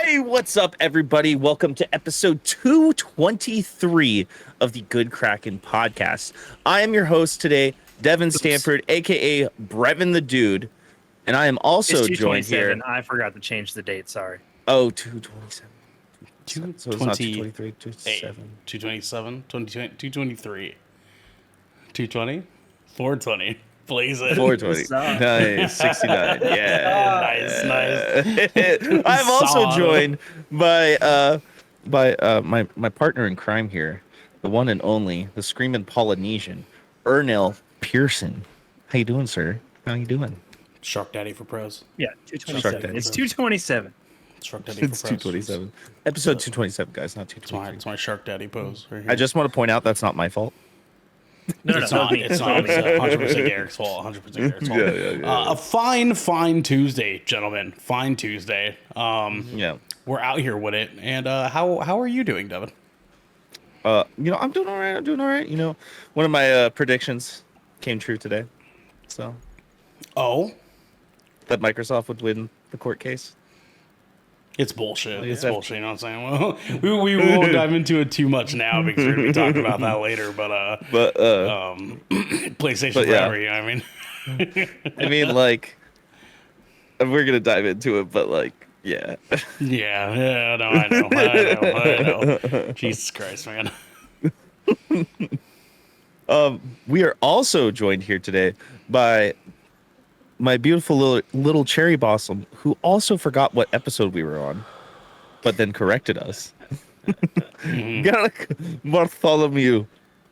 Hey, what's up, everybody? Welcome to episode 223 of the Good Kraken podcast. I am your host today, Devin Stanford, aka Brevin the Dude, and I am also It's joined here. 227. I forgot to change the date. Sorry. Oh, 227. So it's not 220, 223, 227. 227, 223, 220, 420. Blaze it. 420. Stop. Nice. 69. Yeah. Nice. I'm also Solid. joined by my partner in crime here, the one and only, the screaming Polynesian, Ernell Pearson. How you doing, sir? How you doing? Shark Daddy for pros. Yeah, Shark 227. Daddy. It's 227. Shark Daddy It's for pros. 227. Episode 227, guys, not It's 223. my Shark Daddy pose right here. I just want to point out that's not my fault. No, It's not. It's not. It's 100% Garrick's fault. 100% Garrick's fault. Yeah. A fine Tuesday, gentlemen. Fine Tuesday. Yeah. We're out here with it. And how are you doing, Devin? I'm doing all right. You know, one of my predictions came true today. So Oh, that Microsoft would win the court case. it's bullshit. It's that- bullshit. You know what I'm saying? Well, we won't dive into it too much now because we're gonna be talking about that later. But PlayStation But yeah. forever. You know what I mean? I mean, like, we're gonna dive into it, but like, yeah. Yeah. No, I know. Jesus Christ, man. We are also joined here today by my beautiful little cherry blossom, who also forgot what episode we were on, but then corrected us. Bartholomew.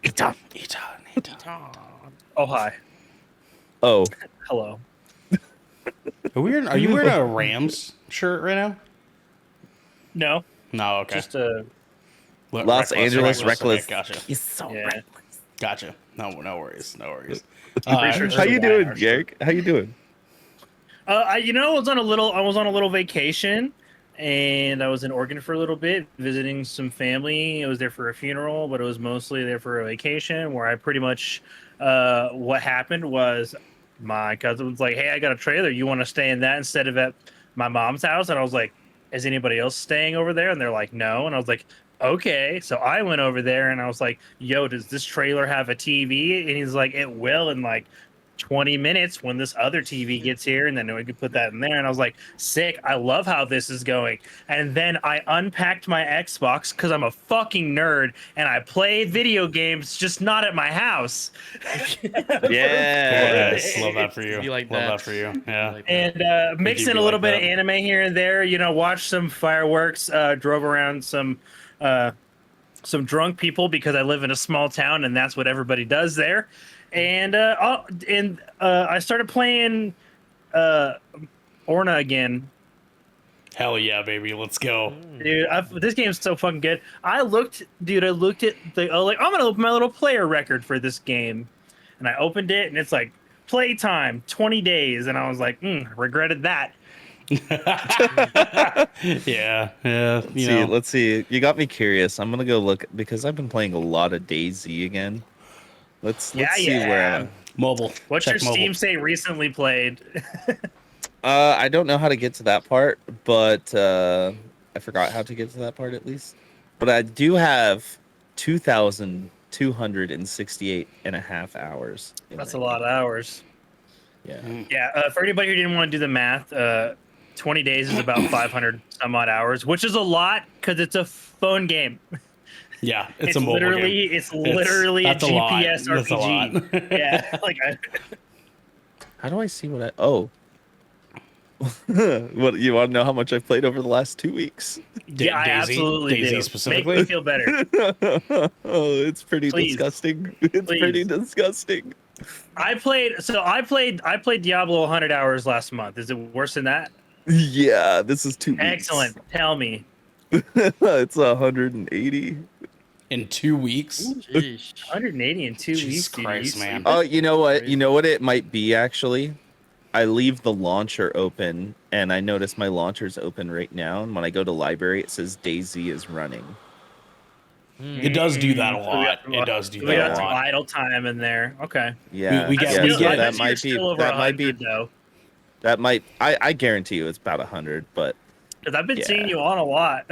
Eton. Oh, hi. Oh, Hello. Are you wearing a Rams shirt right now? No, No. Okay. just Los Angeles Reckless. Okay, gotcha. he's so yeah. right. Gotcha. No worries. Pretty sure How you Why doing, our Garrick? How you doing? I was on a little vacation, and I was in Oregon for a little bit, visiting some family. I was there for a funeral, but it was mostly there for a vacation. Where I pretty much, what happened was, my cousin was like, "Hey, I got a trailer. You want to stay in that instead of at my mom's house?" And I was like, "Is anybody else staying over there?" And they're like, "No." And I was like, "Okay." So I went over there and I was like, "Yo, does this trailer have a TV?" And he's like, "It will in like 20 minutes when this other TV gets here, and then we could put that in there." And I was like, "Sick. I love how this is going." And then I unpacked my Xbox because I'm a fucking nerd and I play video games, just not at my house. Yes. Love that for you. You like Love that. that for you. Yeah. Like that. And mix do in be a little like bit of that. anime here and there, watch some fireworks, drove around some drunk people because I live in a small town and that's what everybody does there. And I started playing Orna again. Hell yeah, baby. Let's go. Dude, this game's so fucking good. I looked at I'm gonna open my little player record for this game, and I opened it, and it's like playtime 20 days, and I was like, regretted that. Yeah. Let's see. You got me curious. I'm gonna go look because I've been playing a lot of DayZ again. Let's see where I'm. Mobile. What's Check your mobile. Steam say recently played? I don't know how to get to that part, but I forgot how to get to that part at least. But I do have 2,268 and a half hours. That's a lot of hours. Yeah. Yeah, for anybody who didn't want to do the math, 20 days is about 500 some odd hours, which is a lot because it's a phone game. Yeah, it's a mobile literally, game. It's literally a That's a lot. GPS That's a lot. RPG. Yeah, How do I see what I? Oh. What you want to know? How much I've played over the last 2 weeks? yeah, I absolutely Daisy do. specifically. Make me feel better. Oh, it's pretty Please. disgusting. It's pretty Please. disgusting. I played Diablo 100 hours last month. Is it worse than that? Yeah, this is 2 weeks. Excellent. Tell me. It's 180. In 2 weeks. Sheesh. 180 in 2 Jesus weeks, dude. Are you Christ, man. serious? Oh, you know what? You know what it might be actually? I leave the launcher open and I notice my launcher's open right now. And when I go to library, it says DayZ is running. It does do that a lot. It does do We that got a some lot. idle time in there. Okay. Yeah. We get- yeah, we so get- that might be still over that might be 100, though. that might I guarantee you it's about 100, but Because I've been Yeah. seeing you on a lot.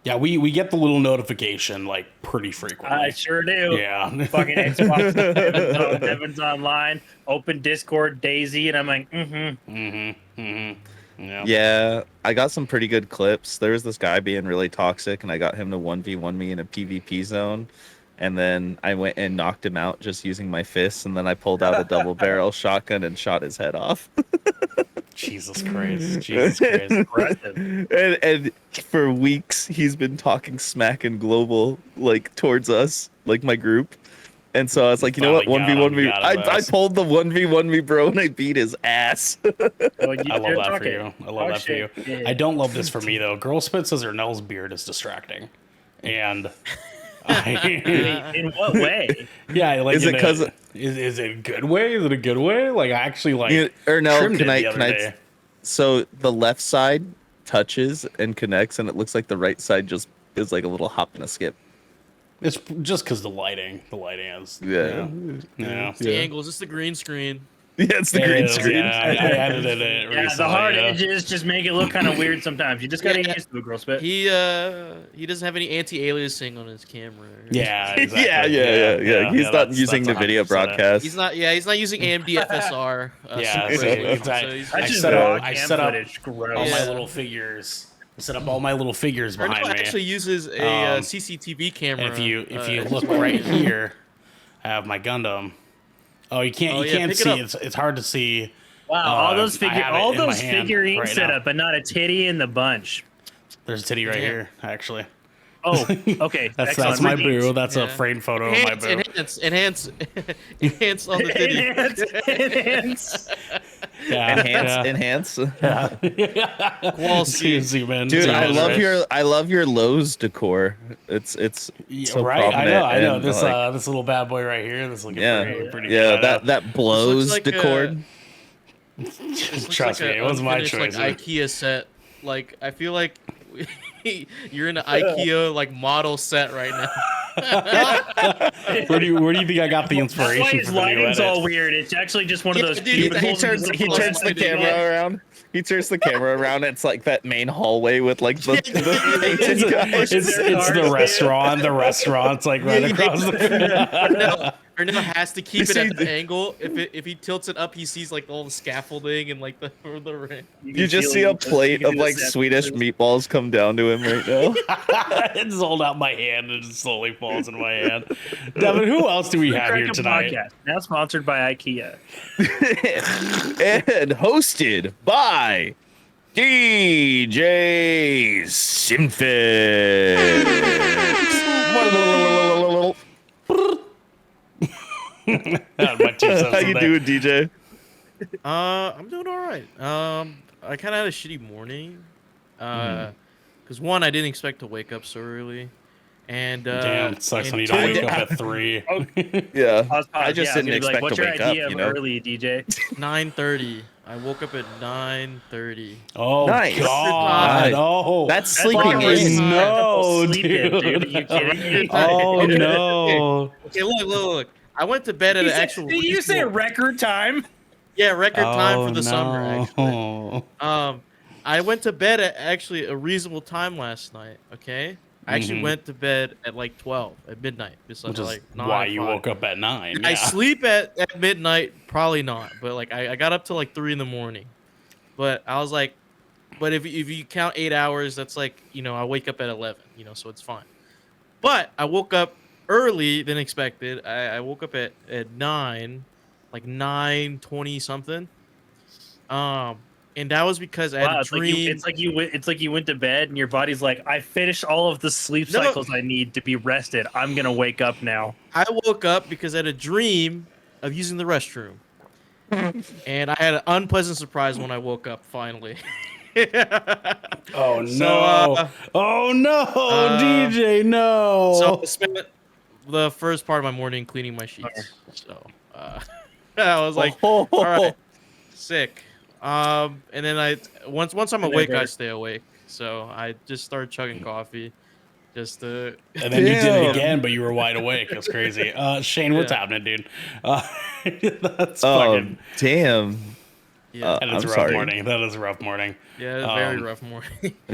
Yeah, we get the little notification like pretty frequently. I sure do. Yeah. Fucking Xbox. Devin's online. Open Discord, Daisy, and I'm like, Yeah. Yeah, I got some pretty good clips. There was this guy being really toxic, and I got him to 1v1 me in a PvP zone. And then I went and knocked him out just using my fists, and then I pulled out a double barrel shotgun and shot his head off. Jesus Christ. Jesus Christ. impressive. And for weeks he's been talking smack and global like towards us, like my group. And so I was like, you know what, Finally 1v1 me. got him, I pulled the 1v1 me, bro, and I beat his ass. Oh, I love that for you. I love Oh, that for you. shit. Yeah. I don't love this for me though. Girl Spit says her Nell's beard is distracting, and In what way? yeah, like Is it 'cause is it a good way? Is it a good way? Like I actually like Or no, trimmed can it I the other day. so the left side touches and connects, and it looks like the right side just is like a little hop and a skip. It's just because the lighting is Yeah. yeah. It's the angles. It's the green screen. Yeah, it's the It green is, screen. yeah. I edited it Yeah, recently. the hard yeah. edges just make it look kind of weird sometimes. You just gotta Yeah. get used to it, Girl Spit. He doesn't have any anti-aliasing on his camera. Yeah, exactly. Yeah. He's not that's- using that's the video 100% it. broadcast. He's not using AMD FSR. Yeah, superimposing, exactly. so he's- That's I just set raw up- I cam set up footage. Gross. all my Yeah. little figures. Set up all my little figures Or no, behind me. actually uses a Um, CCTV camera. And if you look right here, I have my Gundam. Oh, you can't Oh, you yeah, can't pick it see. up. It's hard to see. Wow, all those I have it in my hand figurines right set now. up, but not a titty in the bunch. There's a titty right Yeah. here, actually. Oh, okay. That's excellent. my Redeemed. boo. That's a Yeah. framed photo of my enhance, boo. enhance on the titty. Enhance. Yeah, Enhance. Wall C. Zoom in. Dude, zoom I in, love right? I love your Lowe's decor. It's Yeah, so right. I prominent know. and, This like, this little bad boy right here. This looking yeah, pretty yeah, good. that blows like decor. This looks Trust like me, a it was my unfinished, choice. Like IKEA set. Like I feel like you're in an IKEA like model set right now. Where do you think I got the That's why inspiration his for the new lighting's all edit? weird. It's actually just one of Yeah, those. dude, He cubicles turns with he little turns the lighting in camera it. around. He turns the camera around. It's like that main hallway with like the painted guys. It's the restaurant. The restaurant's like right across the. Arnell has to keep You it see at the the- angle. If he tilts it up, he sees like all the scaffolding and like the ring. You just see a plate of like Swedish meatballs come down to him right now. It's sold out my hand and it slowly falls in my hand. Devin, who else do we have here Kraken tonight? Podcast, now sponsored by IKEA. And hosted by DJ Simfix. My 2 cents How in you there. doing, DJ? I'm doing all right. I kind of had a shitty morning. Because one, I didn't expect to wake up so early, and Damn, it sucks and when you two, don't wake up at 3. Yeah, Pause, I just yeah, didn't was gonna be expect like, What's to your wake up. idea You of know, early, DJ? 9:30. I woke up at 9:30. Oh, Nice. God. Nice. Oh, that's sleeping Fucking in. no, sleeping, dude. Are you kidding me? Oh, Okay. no. Okay, look. I went to bed at an actual. Did you say reasonable- record time? Yeah, record time Oh, for the summer. no. Actually, I went to bed at actually a reasonable time last night. Okay, I actually Mhm. went to bed at like 12 at midnight. Just Which is like 9 why or you 5. woke up at 9. I yeah. sleep at midnight, probably not, but like I got up to like 3 in the morning. But I was like, but if you count 8 hours, that's like, I wake up at 11, so it's fine. But I woke up early than expected. I woke up at 9, like 9:20 something. And that was because I had Wow, a it's like dream. it's like you went to bed and your body's like, I finished all of the sleep No. cycles I need to be rested. I'm gonna wake up now. I woke up because I had a dream of using the restroom. And I had an unpleasant surprise when I woke up finally. Oh, no. So, oh, no, DJ, no. So I spent the first part of my morning cleaning my sheets. So I was like, all right, sick. And then once I'm awake, I stay awake. So I just started chugging coffee, just to. And then you did Damn. it again, but you were wide awake. That's crazy. Shane, what's Yeah. happening, dude? That's Oh, fucking. damn. Yeah, That is I'm a rough sorry. morning. That is a rough morning. yeah, it was a very rough morning.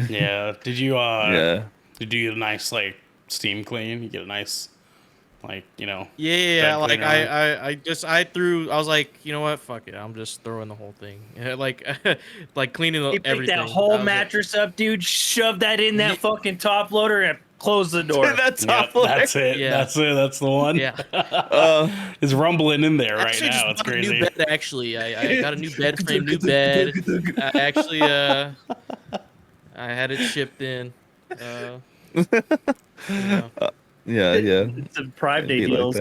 Yeah. Did you Yeah. did you get a nice like steam clean? You get a nice like, Yeah, bed like cleaner on? I was like, you know what, fuck it, I'm just throwing the whole thing. Yeah, like, like cleaning He picked everything. that whole I was like, mattress up, dude. Shoved that in that Ye- fucking top loader and closed the door. That's Yep, that's it. Yeah. That's it. That's the one. Yeah. It's rumbling in there right Actually, now. just It's bought a new crazy. bed. Actually, I got a new bed frame, new bed. I actually, I had it shipped in. You know. Yeah, yeah. It's a Prime It'd Day be like deals.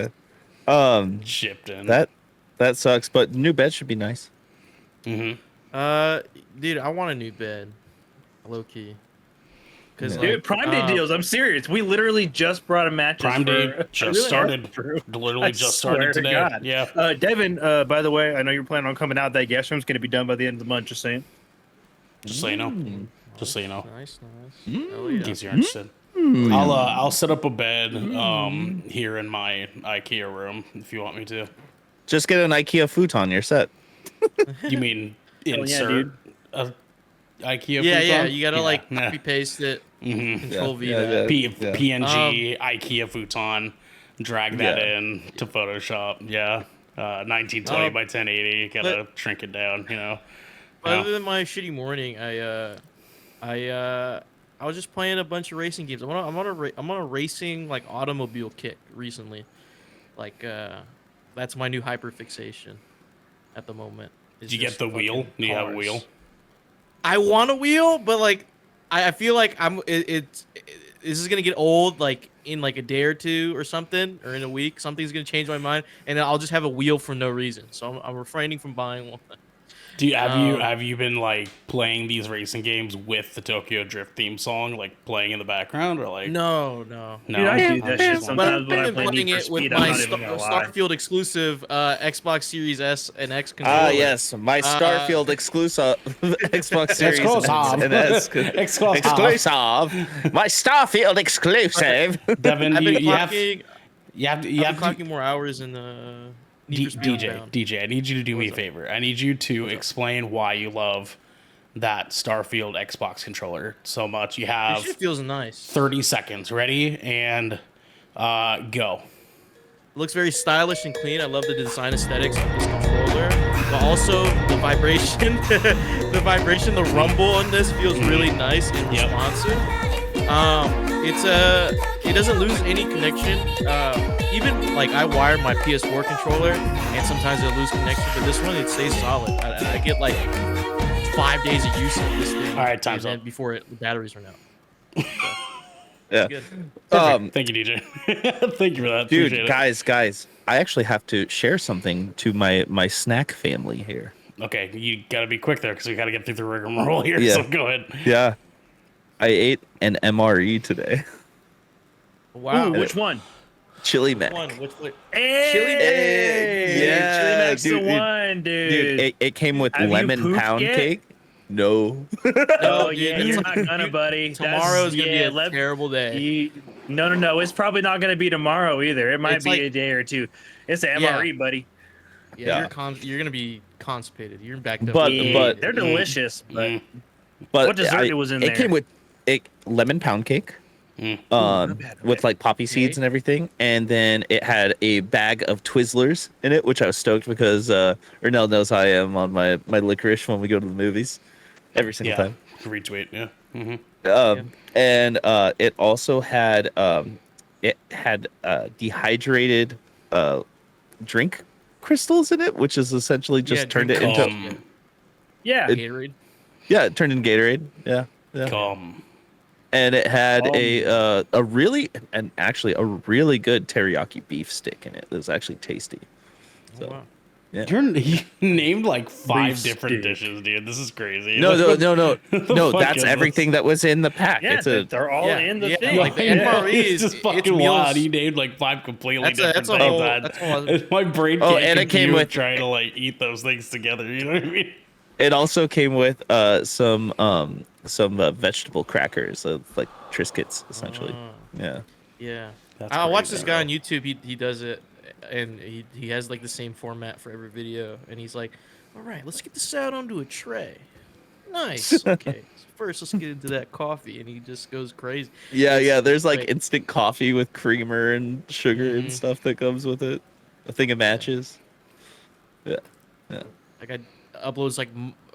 that. Shipped in. That sucks, but new bed should be nice. Mm-hmm. Dude, I want a new bed, low key. Cause Yeah. like, Dude, Prime Day deals. I'm serious. We literally just brought a mattress. Prime Day for- just really started. true. Literally I just swear started to today. God. Yeah. Devin, by the way, I know you're planning on coming out. That guest room's going to be done by the end of the month. Just saying. Just so you know. Just so you know. Nice. Oh In yeah. case you're interested. I'll set up a bed here in my IKEA room if you want me to. Just get an IKEA futon. You're set. You mean Hell yeah, insert dude. a IKEA Yeah, futon? you gotta like nah. copy paste it, Mhm. Control V yeah, that. yeah. PNG IKEA futon. Drag that Yeah. in to Photoshop. Yeah. 1920 by 1080. Gotta shrink it down. Other than my shitty morning, I was just playing a bunch of racing games. I'm on a racing like automobile kick recently. Like that's my new hyperfixation at the moment. Did you get the wheel? Do you have a wheel? I want a wheel, but like I feel like this is gonna get old like in like a day or two or something, or in a week. Something's gonna change my mind, and then I'll just have a wheel for no reason. So I'm refraining from buying one. Have you been like playing these racing games with the Tokyo Drift theme song like playing in the background or like No. no? Dude, I do that shit But sometimes when I I've been play playing Need for it with Speed. I'm my not even gonna lie. Starfield exclusive Xbox Series S and X controller. Ah, yes, my Starfield exclusive Xbox Series Exclusive. and S Exclusive. exclusive. My Starfield exclusive. Devin, I've been you have clocking, you have I've been to clocking more hours in Need for Speed DJ, Unbound. DJ, I need you to do me a favor. I need you to explain why you love that Starfield Xbox controller so much. You It have just feels nice. 30 seconds. Ready? And go. It looks very stylish and clean. I love the design aesthetics of this controller, but also the vibration, the rumble on this feels really nice and Yep. responsive. It doesn't lose any connection. Even like I wired my PS4 controller, and sometimes it'll lose connection, but this one it stays solid. I get like 5 days of use of this thing. All right, time's and then up. before the batteries run out. Yeah. Good. Thank you, DJ. Thank you for that. Dude, Appreciate it. guys, I actually have to share something to my snack family here. Okay, you gotta be quick there because we gotta get through the rigmarole here. Yeah. So go ahead. Yeah. I ate an MRE today. Wow. Ooh, which one? Chili Mac. Which one? Hey, Chili Mac. Yeah, Chili Mac's dude, the one, dude. Dude, it came with Have you lemon pooped pound yet? cake. No. Oh dude, yeah, it's you're like- not gonna, buddy. Tomorrow's gonna be a let- terrible day. No. It's probably not gonna be tomorrow either. It might It's be like- a day or two. It's an Yeah. MRE, buddy. Yeah, Yeah. you're gonna be constipated. You're backed up. But- Yeah, they're delicious. But Mm. But What dessert was in It there? came with lemon pound cake. Mm. With like poppy seeds Okay. and everything, and then it had a bag of Twizzlers in it, which I was stoked because Ernell knows how I am on my licorice when we go to the movies every single Yeah. time. Retweet. Yeah. Mm-hmm. And it also had dehydrated drink crystals in it, which is essentially just Yeah, turned it drink into crystals. yeah, Gatorade. yeah, it turned into Gatorade. Yeah. Come. And it had Oh. a really good teriyaki beef stick in it. It was actually tasty. Oh, So, wow. You named like 5 Beef different steak. dishes, dude. This is crazy. No. What No, the fuck that's is everything that was in the pack. yeah. It's a They're all Yeah, in the yeah, thing. like the this? MRE It's is- just fucking it's wild. meals- He named like 5 completely That's a different whole- things. that's a whole- And my brain Oh, can't and it came compute with- trying to like eat those things together. You know what I mean? It also came with some vegetable crackers, like Triscuits, essentially. Yeah. Yeah. That's I watch crazy. this guy on YouTube. He does it, and he has like the same format for every video. And he's like, All right, let's get this out onto a tray. Nice. Okay. So first, let's get into that coffee, and he just goes crazy. Yeah. There's like Wait. instant coffee with creamer and sugar and Mhm. stuff that comes with it. A thing of matches. Yeah. Like I uploads like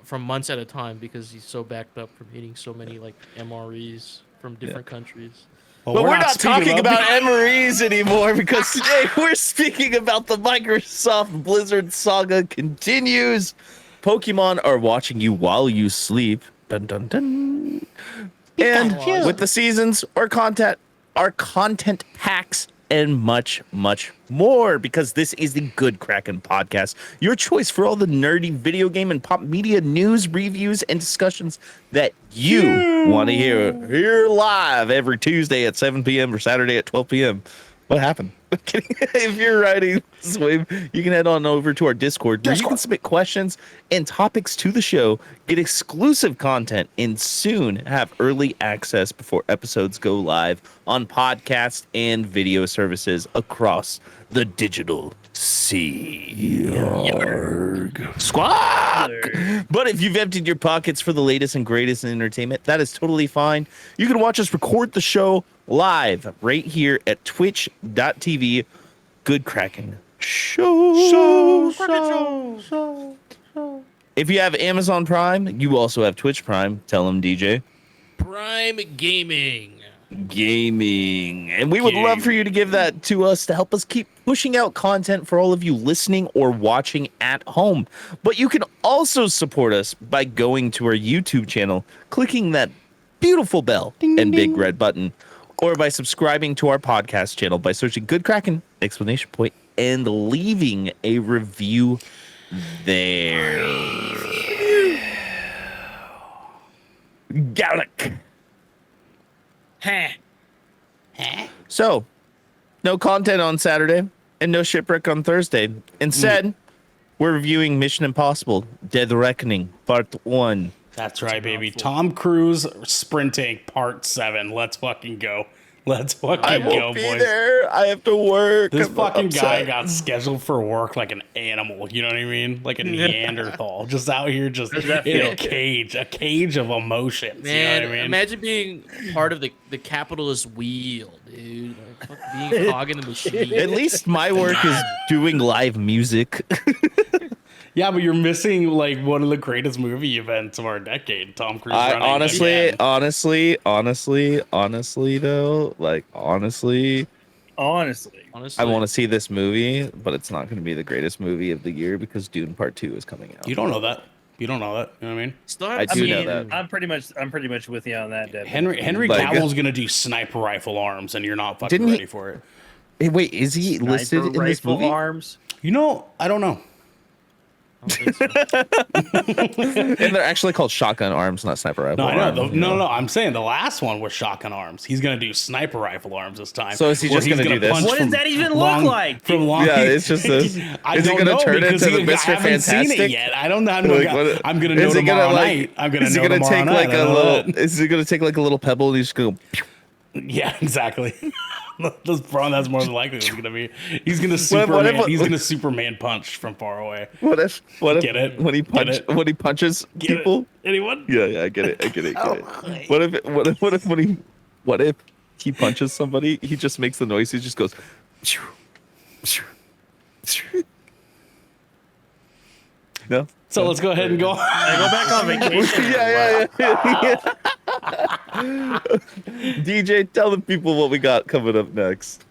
from months at a time because he's so backed up from eating so many like MREs from different countries. But we're not talking about MREs anymore because today we're speaking about the Microsoft Blizzard saga continues. Pokemon are watching you while you sleep. Dun dun dun. And Pikachu. with the seasons or content packs and much, much more, because this is the Good Kraken podcast, your choice for all the nerdy video game and pop media news, reviews, and discussions that you want to hear live every Tuesday at 7 p.m. or Saturday at 12 p.m. What happened? If you're riding this wave, you can head on over to our Discord where you can submit questions and topics to the show, get exclusive content, and soon have early access before episodes go live on podcast and video services across the digital sea. Squawk! But if you've emptied your pockets for the latest and greatest in entertainment, that is totally fine. You can watch us record the show live right here at twitch.tv. Good Kraken Show. If you have Amazon Prime, you also have Twitch Prime. Tell them, DJ. Prime Gaming. And we would love for you to give that to us to help us keep pushing out content for all of you listening or watching at home. But you can also support us by going to our YouTube channel, clicking that beautiful bell and big red button, or by subscribing to our podcast channel by searching Good Kraken exclamation point and leaving a review there. Gallic. So, no content on Saturday and no shipwreck on Thursday. Instead, we're reviewing Mission Impossible: Dead Reckoning Part 1. That's right, baby. Tom Cruise sprinting part 7. Let's fucking go. Let's fucking I go, won't be boys. there. I have to work. This I'm fucking guy upset. got scheduled for work like an animal. You know what I mean? Like a Neanderthal, just out here, just How's that in feel? a cage of emotions. Man, you know what I mean? imagine being part of the capitalist wheel, dude. Like, fuck, being a cog in the machine. At least my work is doing live music. Yeah, but you're missing like one of the greatest movie events of our decade. Tom Cruise. Running honestly, again. honestly, Honestly. I want to see this movie, but it's not going to be the greatest movie of the year because Dune Part 2 is coming out. You don't know that. You don't know that. You know what I mean? I do know that. I'm pretty much with you on that, Devin. Henry Like- Cavill's gonna do sniper rifle arms, and you're not fucking Didn't he- ready for it. Hey, wait, is he listed Sniper in this rifle movie? arms. You know, I don't know. I don't think so. And they're actually called shotgun arms, not sniper rifle No, I know. arms. No. I'm saying the last one was shotgun arms. He's gonna do sniper rifle arms this time. So is he where just he's gonna do this? punch What does from that even look long- like? From long. Yeah, it's just this. I Is he don't gonna know turn because into the I Mr. haven't seen it Fantastic? yet. I don't know. I'm gonna Is know he tomorrow gonna, like- night. I'm gonna is he know gonna tomorrow take night. like I a don't know little? that. Is he gonna take like a little pebble and he's just go? Yeah, exactly. That's more than likely what it's gonna be. He's gonna What if- Superman. He's gonna Superman punch from far away. What if? Get it? When he Get it? punches Get it? people? Anyone? Yeah, I get it. Oh, What if he punches somebody? He just makes the noise. He just goes. No. So let's go ahead and go. I go back on vacation. Yeah. DJ, tell the people what we got coming up next.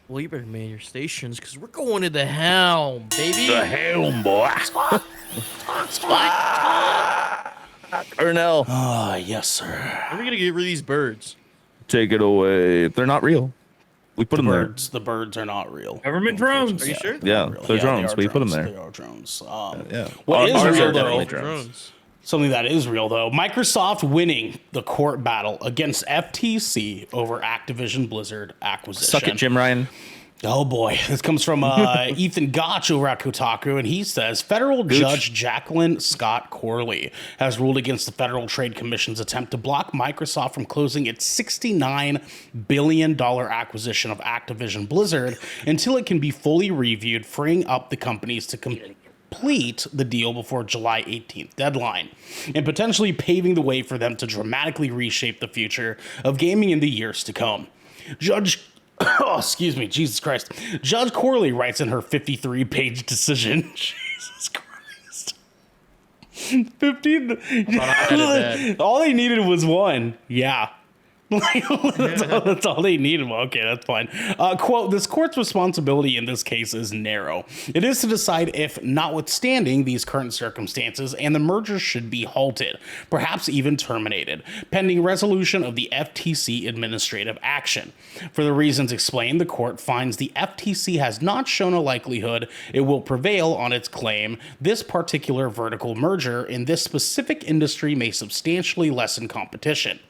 Well, you better man your stations because we're going to the helm, baby. helm, boy. Ernell, Ah, yes, sir. When are we gonna get rid of these birds? take it away. They're not real. We put them there. The birds are not real. Government drones. Are you sure? Yeah, Not real. they're they drones. are We put them there. They are drones. Yeah. What is Ours real are though? definitely Drones. Something that is real though. Microsoft winning the court battle against FTC over Activision Blizzard acquisition. Suck it, Jim Ryan. Oh boy, this comes from Ethan Gotch over at Kotaku, and he says federal judge Jacqueline Scott Corley has ruled against the Federal Trade Commission's attempt to block Microsoft from closing its $69 billion acquisition of Activision Blizzard until it can be fully reviewed, freeing up the companies to complete the deal before July 18th deadline, and potentially paving the way for them to dramatically reshape the future of gaming in the years to come. Judge excuse me, Jesus Christ. Judge Corley writes in her 53-page decision. Jesus Christ. 15. All they needed was one. Yeah. That's all they needed. Well, okay, that's fine. Quote, this court's responsibility in this case is narrow. It is to decide if, notwithstanding these current circumstances, and the merger should be halted, perhaps even terminated, pending resolution of the FTC administrative action. For the reasons explained, the court finds the FTC has not shown a likelihood it will prevail on its claim this particular vertical merger in this specific industry may substantially lessen competition.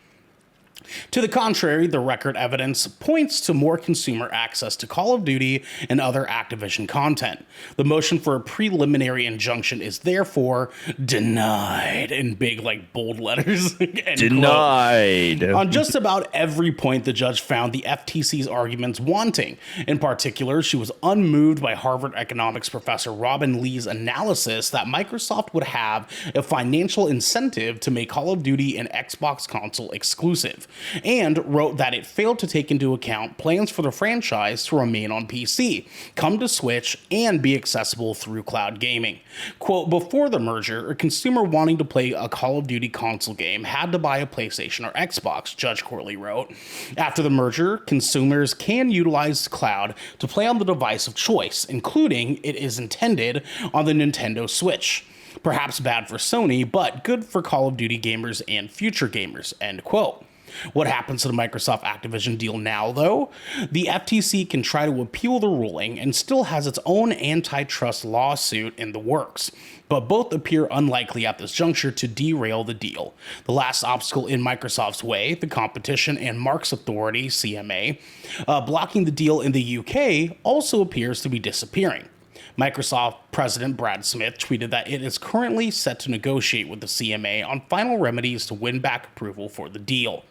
To the contrary, the record evidence points to more consumer access to Call of Duty and other Activision content. The motion for a preliminary injunction is therefore denied in big, bold letters. Denied. On just about every point, the judge found the FTC's arguments wanting. In particular, she was unmoved by Harvard economics professor Robin Lee's analysis that Microsoft would have a financial incentive to make Call of Duty an Xbox console exclusive, and wrote that it failed to take into account plans for the franchise to remain on PC, come to Switch, and be accessible through cloud gaming. Quote, before the merger, a consumer wanting to play a Call of Duty console game had to buy a PlayStation or Xbox, Judge Corley wrote. After the merger, consumers can utilize cloud to play on the device of choice, including it is intended on the Nintendo Switch. Perhaps bad for Sony, but good for Call of Duty gamers and future gamers, end quote. What happens to the Microsoft Activision deal now, though? The FTC can try to appeal the ruling and still has its own antitrust lawsuit in the works, but both appear unlikely at this juncture to derail the deal. The last obstacle in Microsoft's way, the Competition and Marks Authority, CMA, blocking the deal in the UK, also appears to be disappearing. Microsoft President Brad Smith tweeted that it is currently set to negotiate with the CMA on final remedies to win back approval for the deal.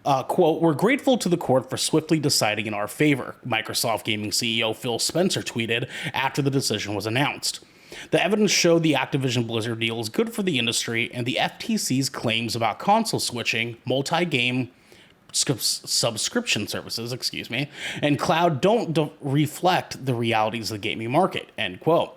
Quote, we're grateful to the court for swiftly deciding in our favor, Microsoft Gaming CEO Phil Spencer tweeted after the decision was announced. The evidence showed the Activision Blizzard deal is good for the industry, and the FTC's claims about console switching, multi-game subscription services, and cloud don't reflect the realities of the gaming market, end quote.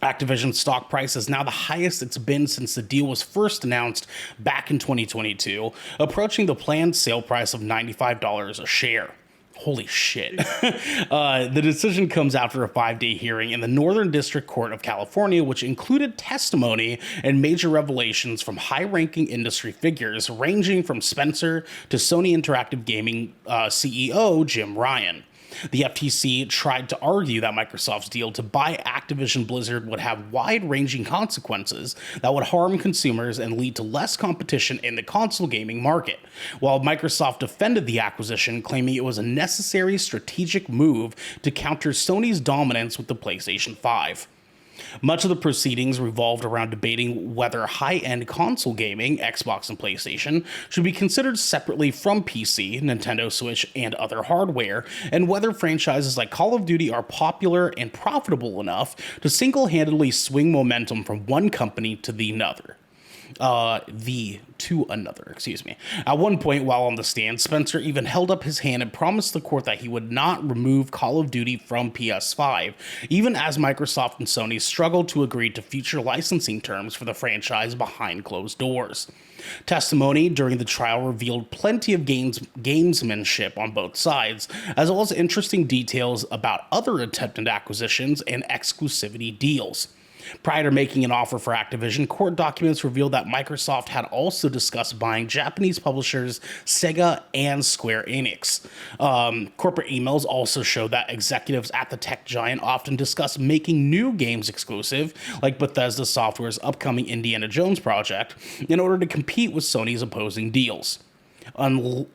Activision's stock price is now the highest it's been since the deal was first announced back in 2022, approaching the planned sale price of $95 a share. Holy shit. The decision comes after a 5-day hearing in the Northern District Court of California, which included testimony and major revelations from high-ranking industry figures, ranging from Spencer to Sony Interactive Gaming CEO Jim Ryan. The FTC tried to argue that Microsoft's deal to buy Activision Blizzard would have wide-ranging consequences that would harm consumers and lead to less competition in the console gaming market, while Microsoft defended the acquisition, claiming it was a necessary strategic move to counter Sony's dominance with the PlayStation 5. Much of the proceedings revolved around debating whether high-end console gaming, Xbox and PlayStation, should be considered separately from PC, Nintendo Switch, and other hardware, and whether franchises like Call of Duty are popular and profitable enough to single-handedly swing momentum from one company to the another. At one point, while on the stand, Spencer even held up his hand and promised the court that he would not remove Call of Duty from PS5, even as Microsoft and Sony struggled to agree to future licensing terms for the franchise behind closed doors. Testimony during the trial revealed plenty of gamesmanship on both sides, as well as interesting details about other attempted acquisitions and exclusivity deals. Prior to making an offer for Activision, court documents revealed that Microsoft had also discussed buying Japanese publishers Sega and Square Enix. Corporate emails also show that executives at the tech giant often discuss making new games exclusive, like Bethesda Software's upcoming Indiana Jones project, in order to compete with Sony's opposing deals.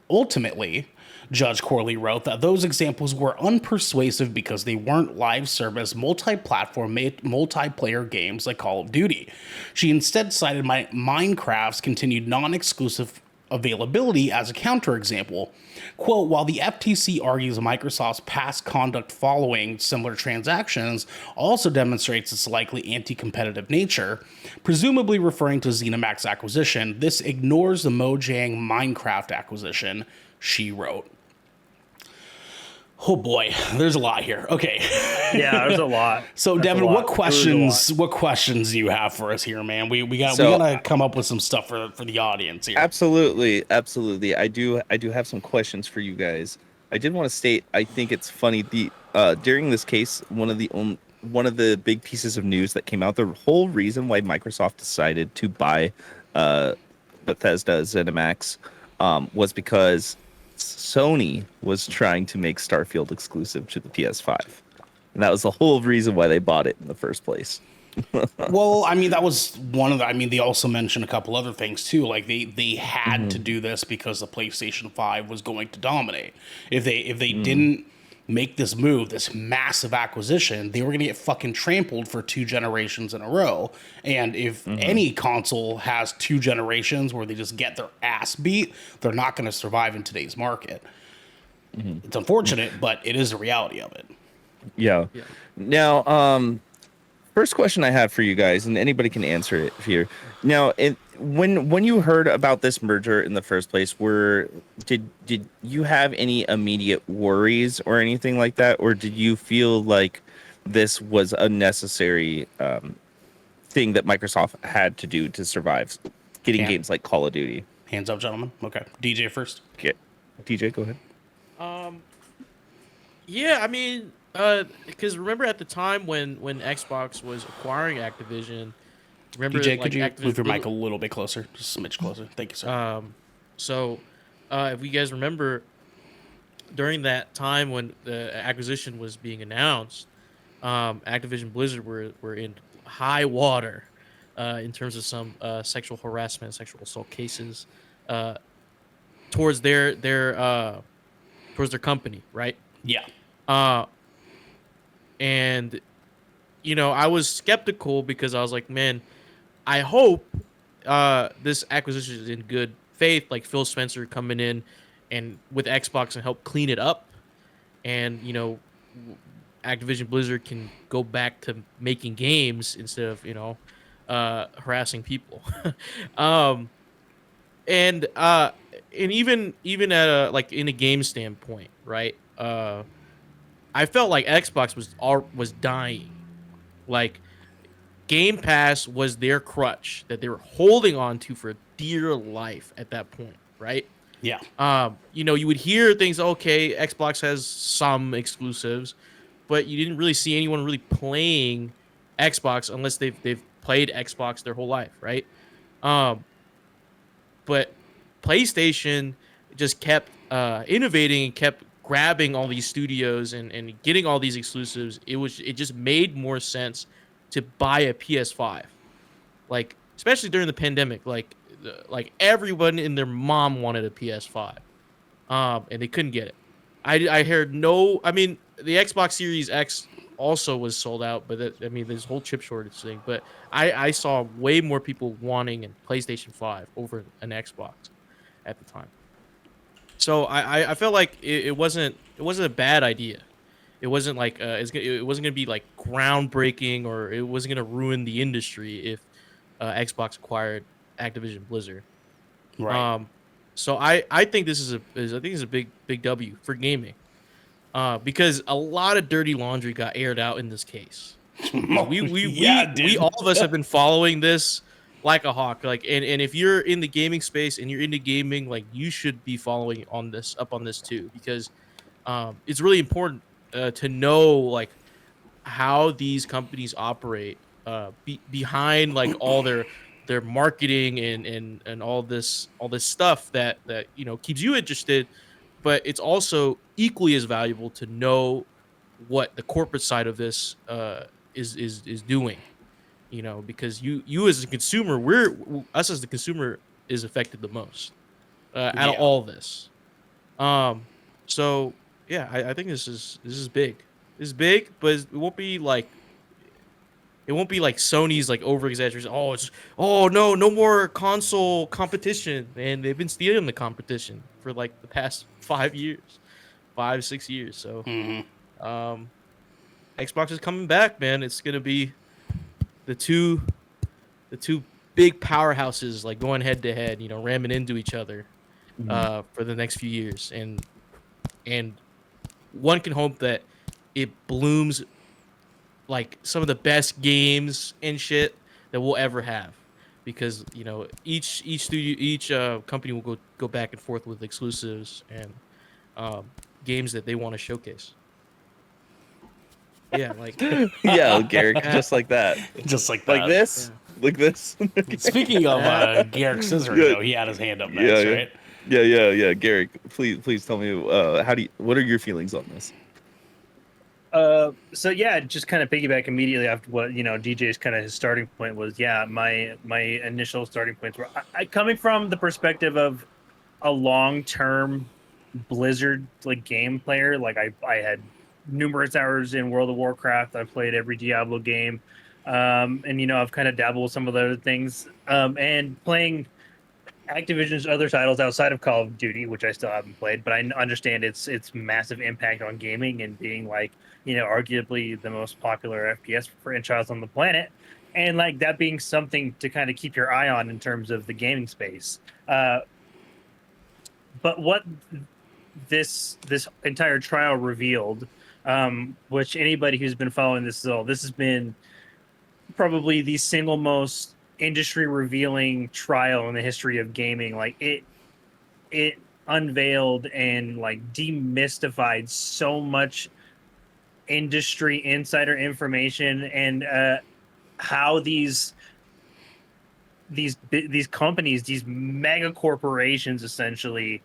Ultimately, Judge Corley wrote that those examples were unpersuasive because they weren't live service, multi-platform, multiplayer games like Call of Duty. She instead cited Minecraft's continued non-exclusive availability as a counterexample. Quote, while the FTC argues Microsoft's past conduct following similar transactions also demonstrates its likely anti-competitive nature, presumably referring to ZeniMax acquisition, this ignores the Mojang Minecraft acquisition, she wrote. Oh boy, there's a lot here. Okay. Yeah, there's a lot. So That's Devin, a lot. what questions do you have for us here, man? We gotta come up with some stuff for the audience here. Absolutely. I do have some questions for you guys. I did want to state, I think it's funny, during this case, one of the big pieces of news that came out, the whole reason why Microsoft decided to buy Bethesda ZeniMax was because Sony was trying to make Starfield exclusive to the PS5. And that was the whole reason why they bought it in the first place. Well, I mean, that was one of the. I mean, they also mentioned a couple other things too. Like they had to do this because the PlayStation 5 was going to dominate. If they didn't make this move, this massive acquisition, they were going to get fucking trampled for 2 generations in a row. And if any console has 2 generations where they just get their ass beat, they're not going to survive in today's market. It's unfortunate, but it is the reality of it. Yeah. Now, first question I have for you guys, and anybody can answer it here. Now, when you heard about this merger in the first place, did you have any immediate worries or anything like that, or did you feel like this was a necessary thing that Microsoft had to do to survive, getting games like Call of Duty? Hands up, gentlemen. Okay, DJ first. Okay. DJ, go ahead. Yeah, I mean, because remember at the time when Xbox was acquiring Activision, remember DJ, like could you Activision move your mic a little bit closer, just a smidge closer? Thank you, sir. So, if you guys remember, during that time when the acquisition was being announced, Activision Blizzard were in high water in terms of some sexual harassment, sexual assault cases towards their company, right? Yeah. And you know, I was skeptical because I was like, man, I hope this acquisition is in good faith, like Phil Spencer coming in and with Xbox and help clean it up, and you know, Activision Blizzard can go back to making games instead of harassing people. And even at a like in a game standpoint, right? I felt like Xbox was dying. Like Game Pass was their crutch that they were holding on to for dear life at that point, right? Yeah. You know, you would hear things, okay, Xbox has some exclusives, but you didn't really see anyone really playing Xbox unless they've played Xbox their whole life, right? But PlayStation just kept innovating and kept grabbing all these studios and getting all these exclusives. It just made more sense to buy a PS5, like especially during the pandemic. Like everyone and their mom wanted a PS5, and they couldn't get it. I heard no. I mean, the Xbox Series X also was sold out, but there's a whole chip shortage thing. But I saw way more people wanting a PlayStation 5 over an Xbox at the time. So I felt like it wasn't a bad idea. It wasn't like it wasn't gonna be like groundbreaking, or it wasn't gonna ruin the industry if Xbox acquired Activision Blizzard. Right. So I think this is a big W for gaming, because a lot of dirty laundry got aired out in this case. We all of us have been following this like a hawk. Like, and if you're in the gaming space and you're into gaming, like you should be following on this too, because it's really important to know like how these companies operate behind like all their marketing and all this stuff that keeps you interested, but it's also equally as valuable to know what the corporate side of this is doing, because you as a consumer, us as the consumer is affected the most out of all this. So yeah, I think this is big. It's big, but it won't be like it won't be like Sony's like over exaggeration. Oh no more console competition, and they've been stealing the competition for like the past 5 years, 5 6 years. So Xbox is coming back, man. It's gonna be the two the two big powerhouses like going head to head, ramming into each other for the next few years, and one can hope that it blooms like some of the best games and shit that we'll ever have, because each studio, each company will go back and forth with exclusives and games that they want to showcase. Yeah, like Yeah, Garrick, just like that. Just like Like that. this? Like this? Speaking of Garrick Scissoring, though, he had his hand up next, right? Yeah. Garrick, please tell me, what are your feelings on this? So yeah, just kind of piggyback immediately after what DJ's kind of his starting point was. Yeah, my initial starting points were I coming from the perspective of a long-term Blizzard like game player. Like I had numerous hours in World of Warcraft. I played every Diablo game, and I've kind of dabbled with some of the other things, and playing Activision's other titles outside of Call of Duty, which I still haven't played, but I understand its massive impact on gaming and being like arguably the most popular FPS franchise on the planet, and like that being something to kind of keep your eye on in terms of the gaming space. But what this entire trial revealed, which anybody who's been following this has been probably the single most industry revealing trial in the history of gaming. Like it unveiled and like demystified so much industry insider information, and how these companies, these mega corporations essentially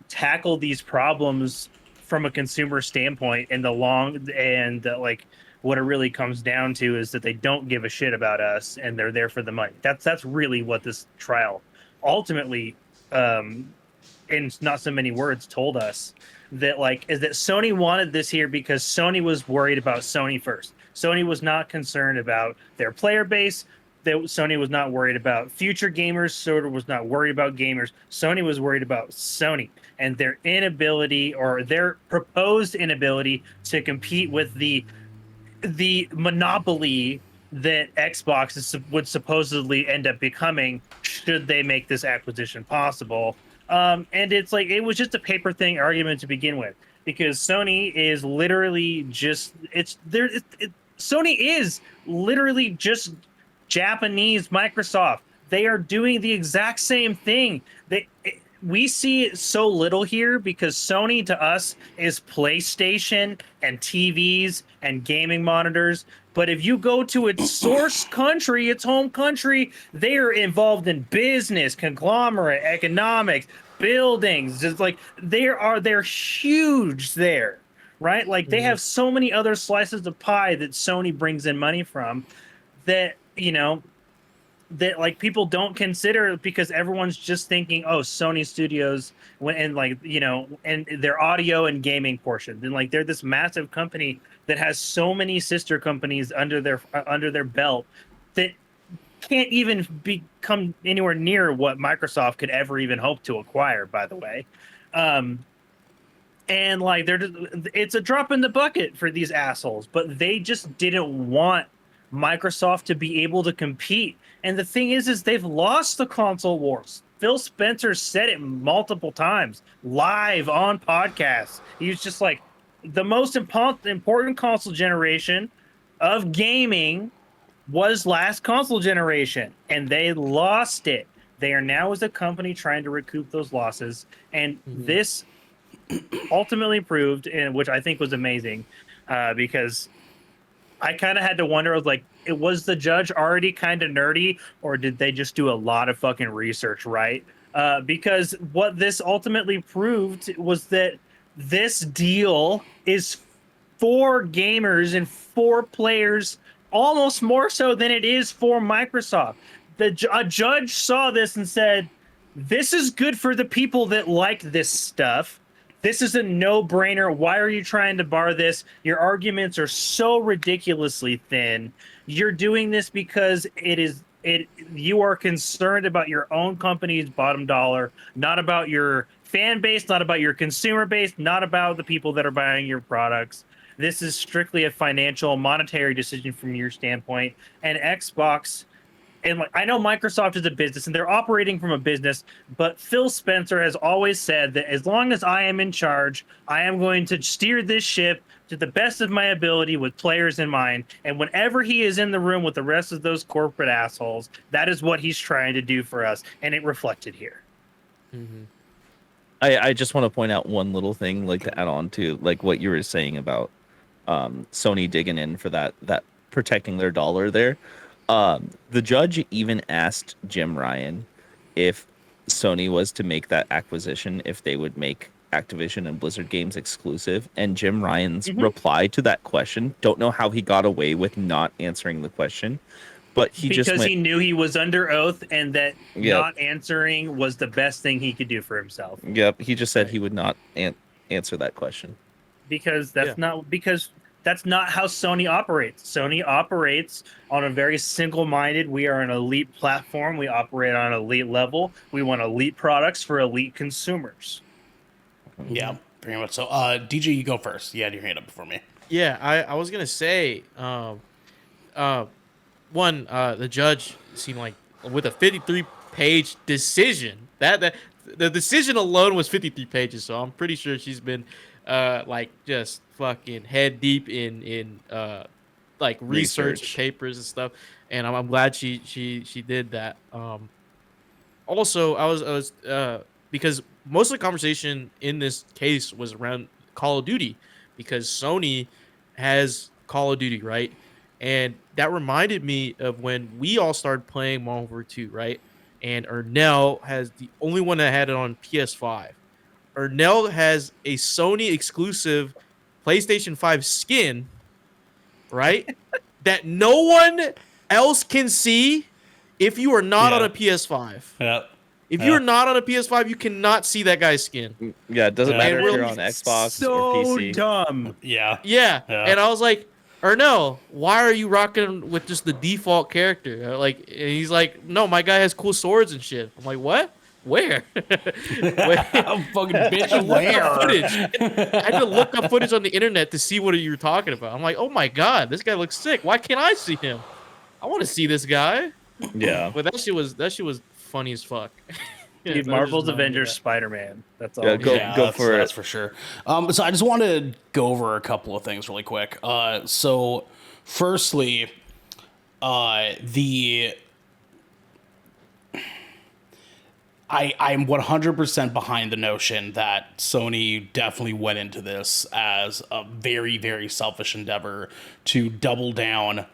tackle these problems from a consumer standpoint. And like what it really comes down to is that they don't give a shit about us, and they're there for the money. That's really what this trial ultimately, in not so many words, told us. That like is that Sony wanted this here because Sony was worried about Sony first. Sony was not concerned about their player base. Sony was not worried about future gamers. Sony was not worried about gamers. Sony was worried about Sony and their inability, or their proposed inability, to compete with the monopoly that Xbox would supposedly end up becoming should they make this acquisition possible. And it's like it was just a paper thing argument to begin with, because Sony is literally just Sony is literally just Japanese Microsoft. They are doing the exact same thing. We see it so little here because Sony to us is PlayStation and TVs and gaming monitors. But if you go to its source country, its home country, they are involved in business, conglomerate, economics, buildings. Just like they're huge there, right? Like they have so many other slices of pie that Sony brings in money from that, that like people don't consider, because everyone's just thinking, oh, Sony Studios, and their audio and gaming portion. Then like they're this massive company that has so many sister companies under their belt that can't even become anywhere near what Microsoft could ever even hope to acquire, by the way. And like it's a drop in the bucket for these assholes, but they just didn't want Microsoft to be able to compete. And the thing is they've lost the console wars. Phil Spencer said it multiple times live on podcasts. He was just like, the most important console generation of gaming was last console generation, and they lost it. They are now, as a company, trying to recoup those losses, and this ultimately proved, and which I think was amazing, because I kind of had to wonder, I was like, was the judge already kind of nerdy, or did they just do a lot of fucking research, right? Because what this ultimately proved was that this deal is for gamers and for players, almost more so than it is for Microsoft. A judge saw this and said, this is good for the people that like this stuff. This is a no-brainer. Why are you trying to bar this? Your arguments are so ridiculously thin. You're doing this because you are concerned about your own company's bottom dollar, not about your fan base, not about your consumer base, not about the people that are buying your products. This is strictly a financial, monetary decision from your standpoint. And Xbox, and like, I know Microsoft is a business and they're operating from a business, but Phil Spencer has always said that as long as I am in charge, I am going to steer this ship to the best of my ability with players in mind. And whenever he is in the room with the rest of those corporate assholes, that is what he's trying to do for us. And it reflected here. Mm-hmm. I just want to point out one little thing, like to add on to like what you were saying about Sony digging in for that protecting their dollar there. The judge even asked Jim Ryan if Sony was to make that acquisition, if they would make Activision and Blizzard games exclusive. And Jim Ryan's reply to that question, don't know how he got away with not answering the question, but because he knew he was under oath and that not answering was the best thing he could do for himself. Yep, he just said he would not answer that question. Because that's not how Sony operates. Sony operates on a very single-minded. We are an elite platform. We operate on an elite level. We want elite products for elite consumers. Yeah, pretty much so. DJ, you go first. You had your hand up before me. Yeah, I was gonna say, the judge seemed like with a 53-page decision. That the decision alone was 53 pages. So I'm pretty sure she's been like just fucking head deep in like research papers and stuff. And I'm glad she did that. Also, I was because most of the conversation in this case was around Call of Duty, because Sony has Call of Duty, right? And that reminded me of when we all started playing Modern Warfare 2, right? And Ernell has the only one that had it on PS5. Ernell has a Sony exclusive PlayStation 5 skin, right? that no one else can see if you are not on a PS5. Yep. If you're not on a PS5, you cannot see that guy's skin. Yeah, it doesn't matter if you're on Xbox or PC. So dumb. Yeah. And I was like, Ernell, why are you rocking with just the default character? Like, and he's like, no, my guy has cool swords and shit. I'm like, what? Where? I'm fucking bitch. Where? I had to look up footage on the internet to see what you were talking about. I'm like, oh my god, this guy looks sick. Why can't I see him? I want to see this guy. Yeah. But that shit was funny as fuck. Dude, Marvel's Avengers Spider-Man. That's all. Yeah, go for it. That's for sure. So I just want to go over a couple of things really quick. So firstly, I'm 100% behind the notion that Sony definitely went into this as a very, very selfish endeavor to double down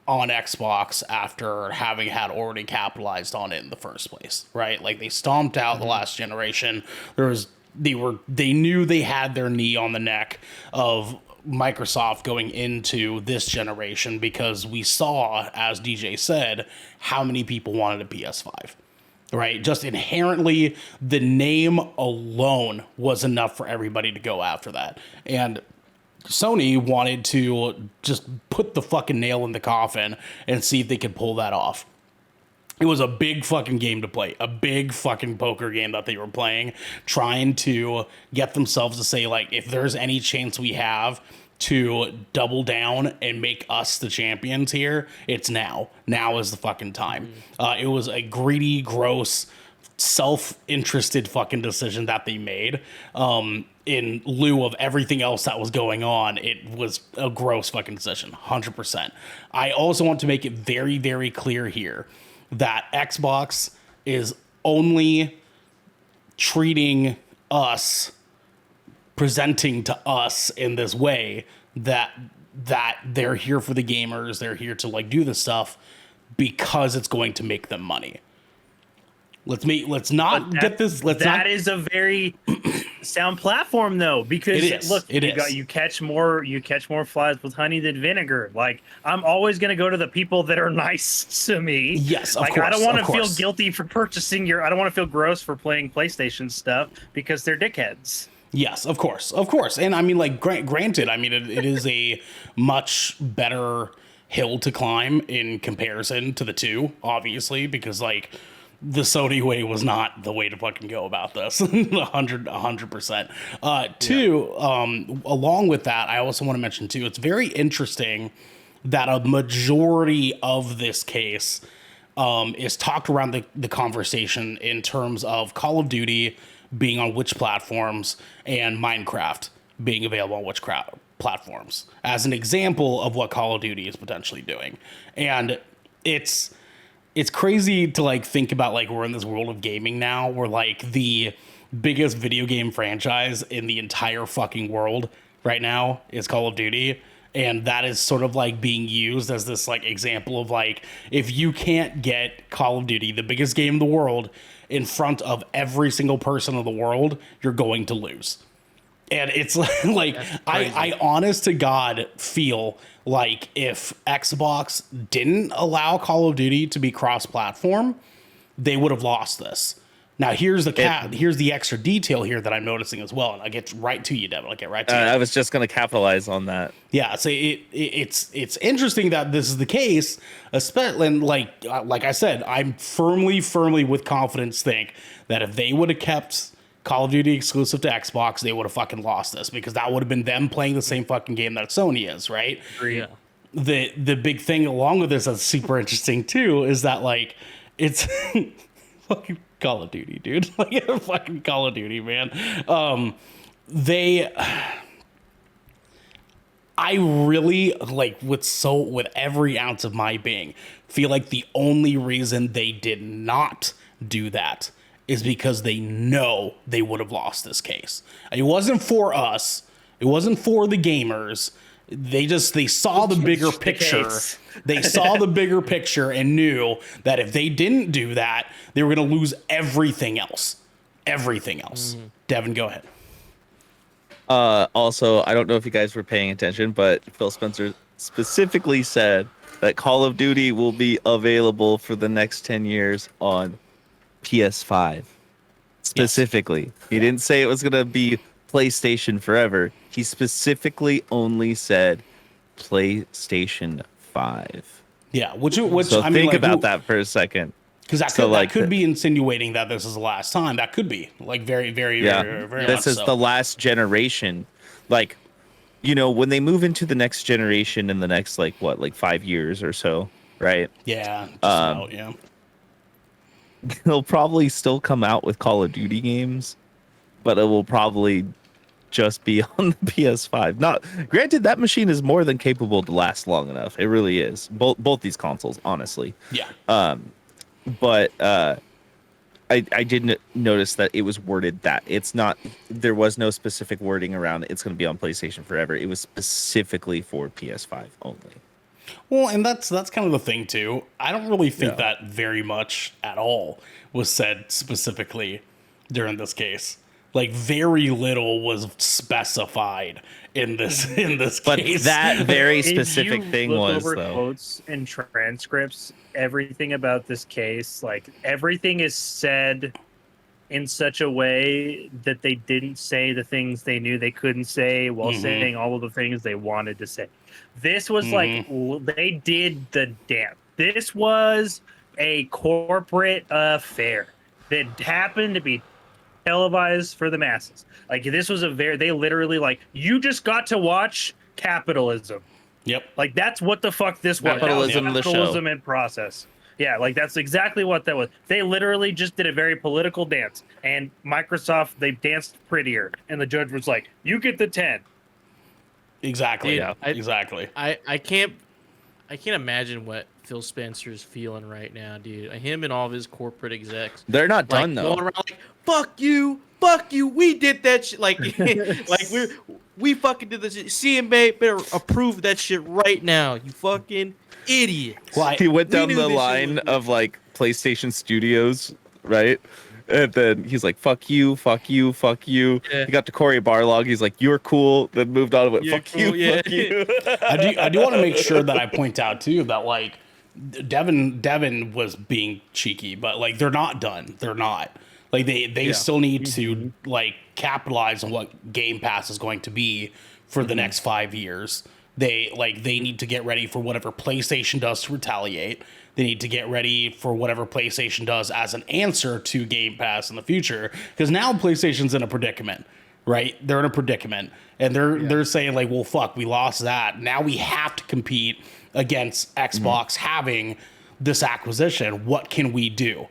on Xbox after having had already capitalized on it in the first place, right? Like, they stomped out the last generation. They knew they had their knee on the neck of Microsoft going into this generation, because we saw, as DJ said, how many people wanted a PS5. Right? Just inherently, the name alone was enough for everybody to go after that. And Sony wanted to just put the fucking nail in the coffin and see if they could pull that off. It was a big fucking game to play, a big fucking poker game that they were playing, trying to get themselves to say, like, if there's any chance we have to double down and make us the champions here, it's now. Now is the fucking time. It was a greedy, gross, self-interested fucking decision that they made. In lieu of everything else that was going on, it was a gross fucking decision, 100%. I also want to make it very, very clear here that Xbox is only treating us, presenting to us in this way that they're here for the gamers, they're here to like do this stuff because it's going to make them money. That is a very sound platform though, because you catch more flies with honey than vinegar. Like, I'm always going to go to the people that are nice to me. Yes, of course. I don't want to feel guilty for purchasing I don't want to feel gross for playing PlayStation stuff because they're dickheads. Yes, of course, and I mean, like, granted, I mean, it is a much better hill to climb in comparison to the two, obviously, because like the Sony way was not the way to fucking go about this. 100%. Two, along with that, I also want to mention too, it's very interesting that a majority of this case is talked around the conversation in terms of Call of Duty being on which platforms and Minecraft being available on which platforms as an example of what Call of Duty is potentially doing. And it's crazy to like think about, like, we're in this world of gaming now where like the biggest video game franchise in the entire fucking world right now is Call of Duty. And that is sort of like being used as this like example of like, if you can't get Call of Duty, the biggest game in the world, in front of every single person in the world, you're going to lose. And it's like I honest to God feel like if Xbox didn't allow Call of Duty to be cross-platform, they would have lost this. Now here's the extra detail here that I'm noticing as well, and I'll get right to you, Devin. I'll get right to you. I was just going to capitalize on that. Yeah, so it's interesting that this is the case, especially, and like I said, I'm firmly with confidence think that if they would have kept Call of Duty exclusive to Xbox, they would have fucking lost this, because that would have been them playing the same fucking game that Sony is, right? Yeah. The big thing along with this that's super interesting too is that like it's fucking Call of Duty, dude. Like fucking Call of Duty, man. I really like with every ounce of my being feel like the only reason they did not do that is because they know they would have lost this case. It wasn't for us. It wasn't for the gamers. They saw the bigger picture. They saw the bigger picture and knew that if they didn't do that, they were going to lose everything else. Everything else. Mm-hmm. Devin, go ahead. Also, I don't know if you guys were paying attention, but Phil Spencer specifically said that Call of Duty will be available for the next 10 years on PS5. Specifically. Yes. He didn't say it was going to be PlayStation forever. He specifically only said PlayStation 5. Yeah, which so I mean, think about that for a second. Because that could be insinuating that this is the last time. That could be like very This is the last generation. Like, you know, when they move into the next generation in the next like 5 years or so, right? Yeah. Yeah. They'll probably still come out with Call of Duty games, but it will probably just be on the PS5. Not granted, that machine is more than capable to last long enough. It really is. Both these consoles, honestly. Yeah. But I didn't notice that it was worded that it's not. There was no specific wording around it's going to be on PlayStation forever. It was specifically for PS5 only. Well, and that's kind of the thing too. I don't really think that very much at all was said specifically during this case. Like very little was specified in this case. But that very specific thing was over though. Quotes and transcripts, everything about this case, like everything is said in such a way that they didn't say the things they knew they couldn't say while saying all of the things they wanted to say. This was like they did the dance. This was a corporate affair that happened to be televised for the masses. Like this was they literally like, you just got to watch capitalism. Yep. Like that's what the fuck this was. Capitalism in process. Yeah, like that's exactly what that was. They literally just did a very political dance, and Microsoft, they danced prettier, and the judge was like, "You get the 10." Exactly. Dude, yeah. Exactly. I can't imagine what Phil Spencer's feeling right now, dude. Him and all of his corporate execs. They're not done though. Going around like, fuck you, we did that shit. Like, like we fucking did this shit. CMA better approve that shit right now. You fucking idiot. Well, he went down the line of like PlayStation Studios, right? And then he's like, fuck you, fuck you, fuck you. Yeah. He got to Cory Barlog. He's like, you're cool. Then moved on and went, fuck you, fuck you. I do want to make sure that I point out too that like Devin was being cheeky, but like they're not done. They're not. Like they Yeah. still need to like capitalize on what Game Pass is going to be for the next 5 years. They need to get ready for whatever PlayStation does to retaliate. They need to get ready for whatever PlayStation does as an answer to Game Pass in the future. Because now PlayStation's in a predicament, right? They're in a predicament, and they're saying like, well, fuck, we lost that. Now we have to compete against Xbox having this acquisition. What can we do?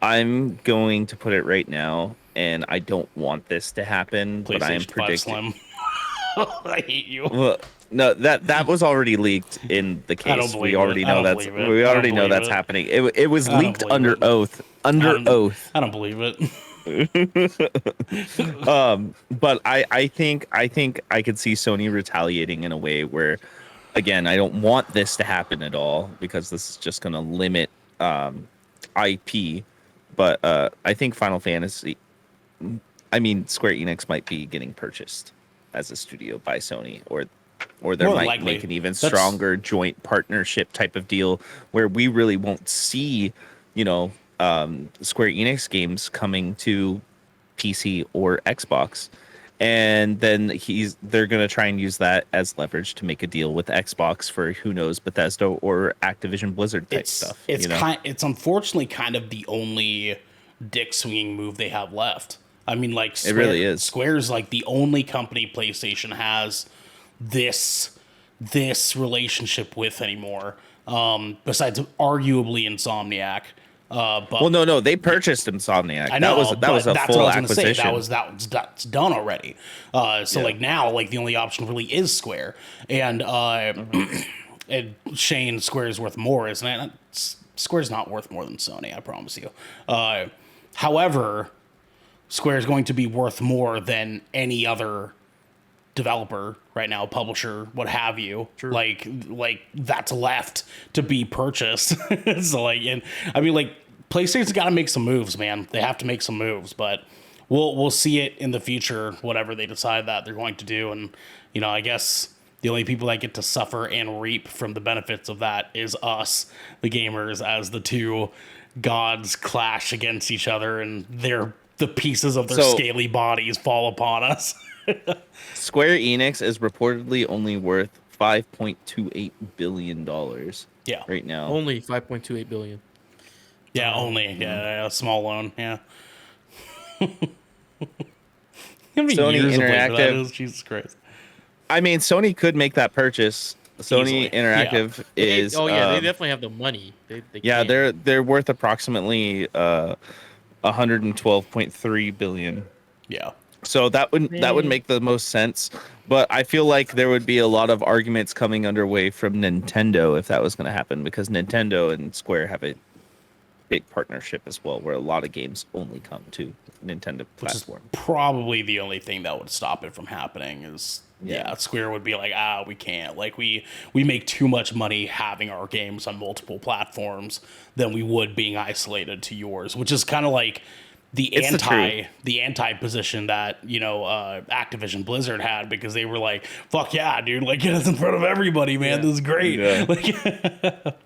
I'm going to put it right now, and I don't want this to happen, but I am PlayStation 5 predicting. Slim. I hate you. Well, no, that was already leaked in the I don't case. believe We already it. I know don't that's believe it. we I already don't know believe that's it. happening. It was I don't leaked believe under it. oath. Under oath. I don't believe it. But I think I could see Sony retaliating in a way where, again, I don't want this to happen at all because this is just going to limit IP. But I think Final Fantasy, I mean, Square Enix might be getting purchased as a studio by Sony, or there More might likely. make an even That's- stronger joint partnership type of deal where we really won't see, Square Enix games coming to PC or Xbox. And then they're going to try and use that as leverage to make a deal with Xbox for who knows Bethesda or Activision Blizzard type stuff. It's unfortunately kind of the only dick swinging move they have left. I mean, like It really is. Square's like the only company PlayStation has this relationship with anymore. Besides arguably Insomniac. But Well, no, they purchased Insomniac. I know that was a that's full what I was gonna acquisition. say. That's done already. So like now, like the only option really is Square, and and Shane, Square's worth more, isn't it? Square's not worth more than Sony, I promise you. However, Square's going to be worth more than any other developer right now, publisher, what have you. True. Like that's left to be purchased. So like, and I mean, like PlayStation's got to make some moves, man. They have to make some moves, but we'll see it in the future, whatever they decide that they're going to do. And I guess the only people that get to suffer and reap from the benefits of that is us, the gamers, as the two gods clash against each other, and the pieces of their scaly bodies fall upon us. Square Enix is reportedly only worth $5.28 billion Yeah. right now. Only 5.28 billion. Yeah, only. Yeah, a small loan. Yeah. How many Sony years of labor that Interactive. is? Jesus Christ. I mean, Sony could make that purchase. Sony Easily. Interactive is. They definitely have the money. They Yeah, can. they're worth approximately 112.3 billion. Yeah. So that would make the most sense. But I feel like there would be a lot of arguments coming underway from Nintendo if that was going to happen, because Nintendo and Square have a big partnership as well, where a lot of games only come to Nintendo platform. Probably the only thing that would stop it from happening is Square would be like, we can't. Like we make too much money having our games on multiple platforms than we would being isolated to yours, which is kind of like the anti position that Activision Blizzard had, because they were like, fuck yeah, dude, like get us in front of everybody, man. This is great. Yeah. Like,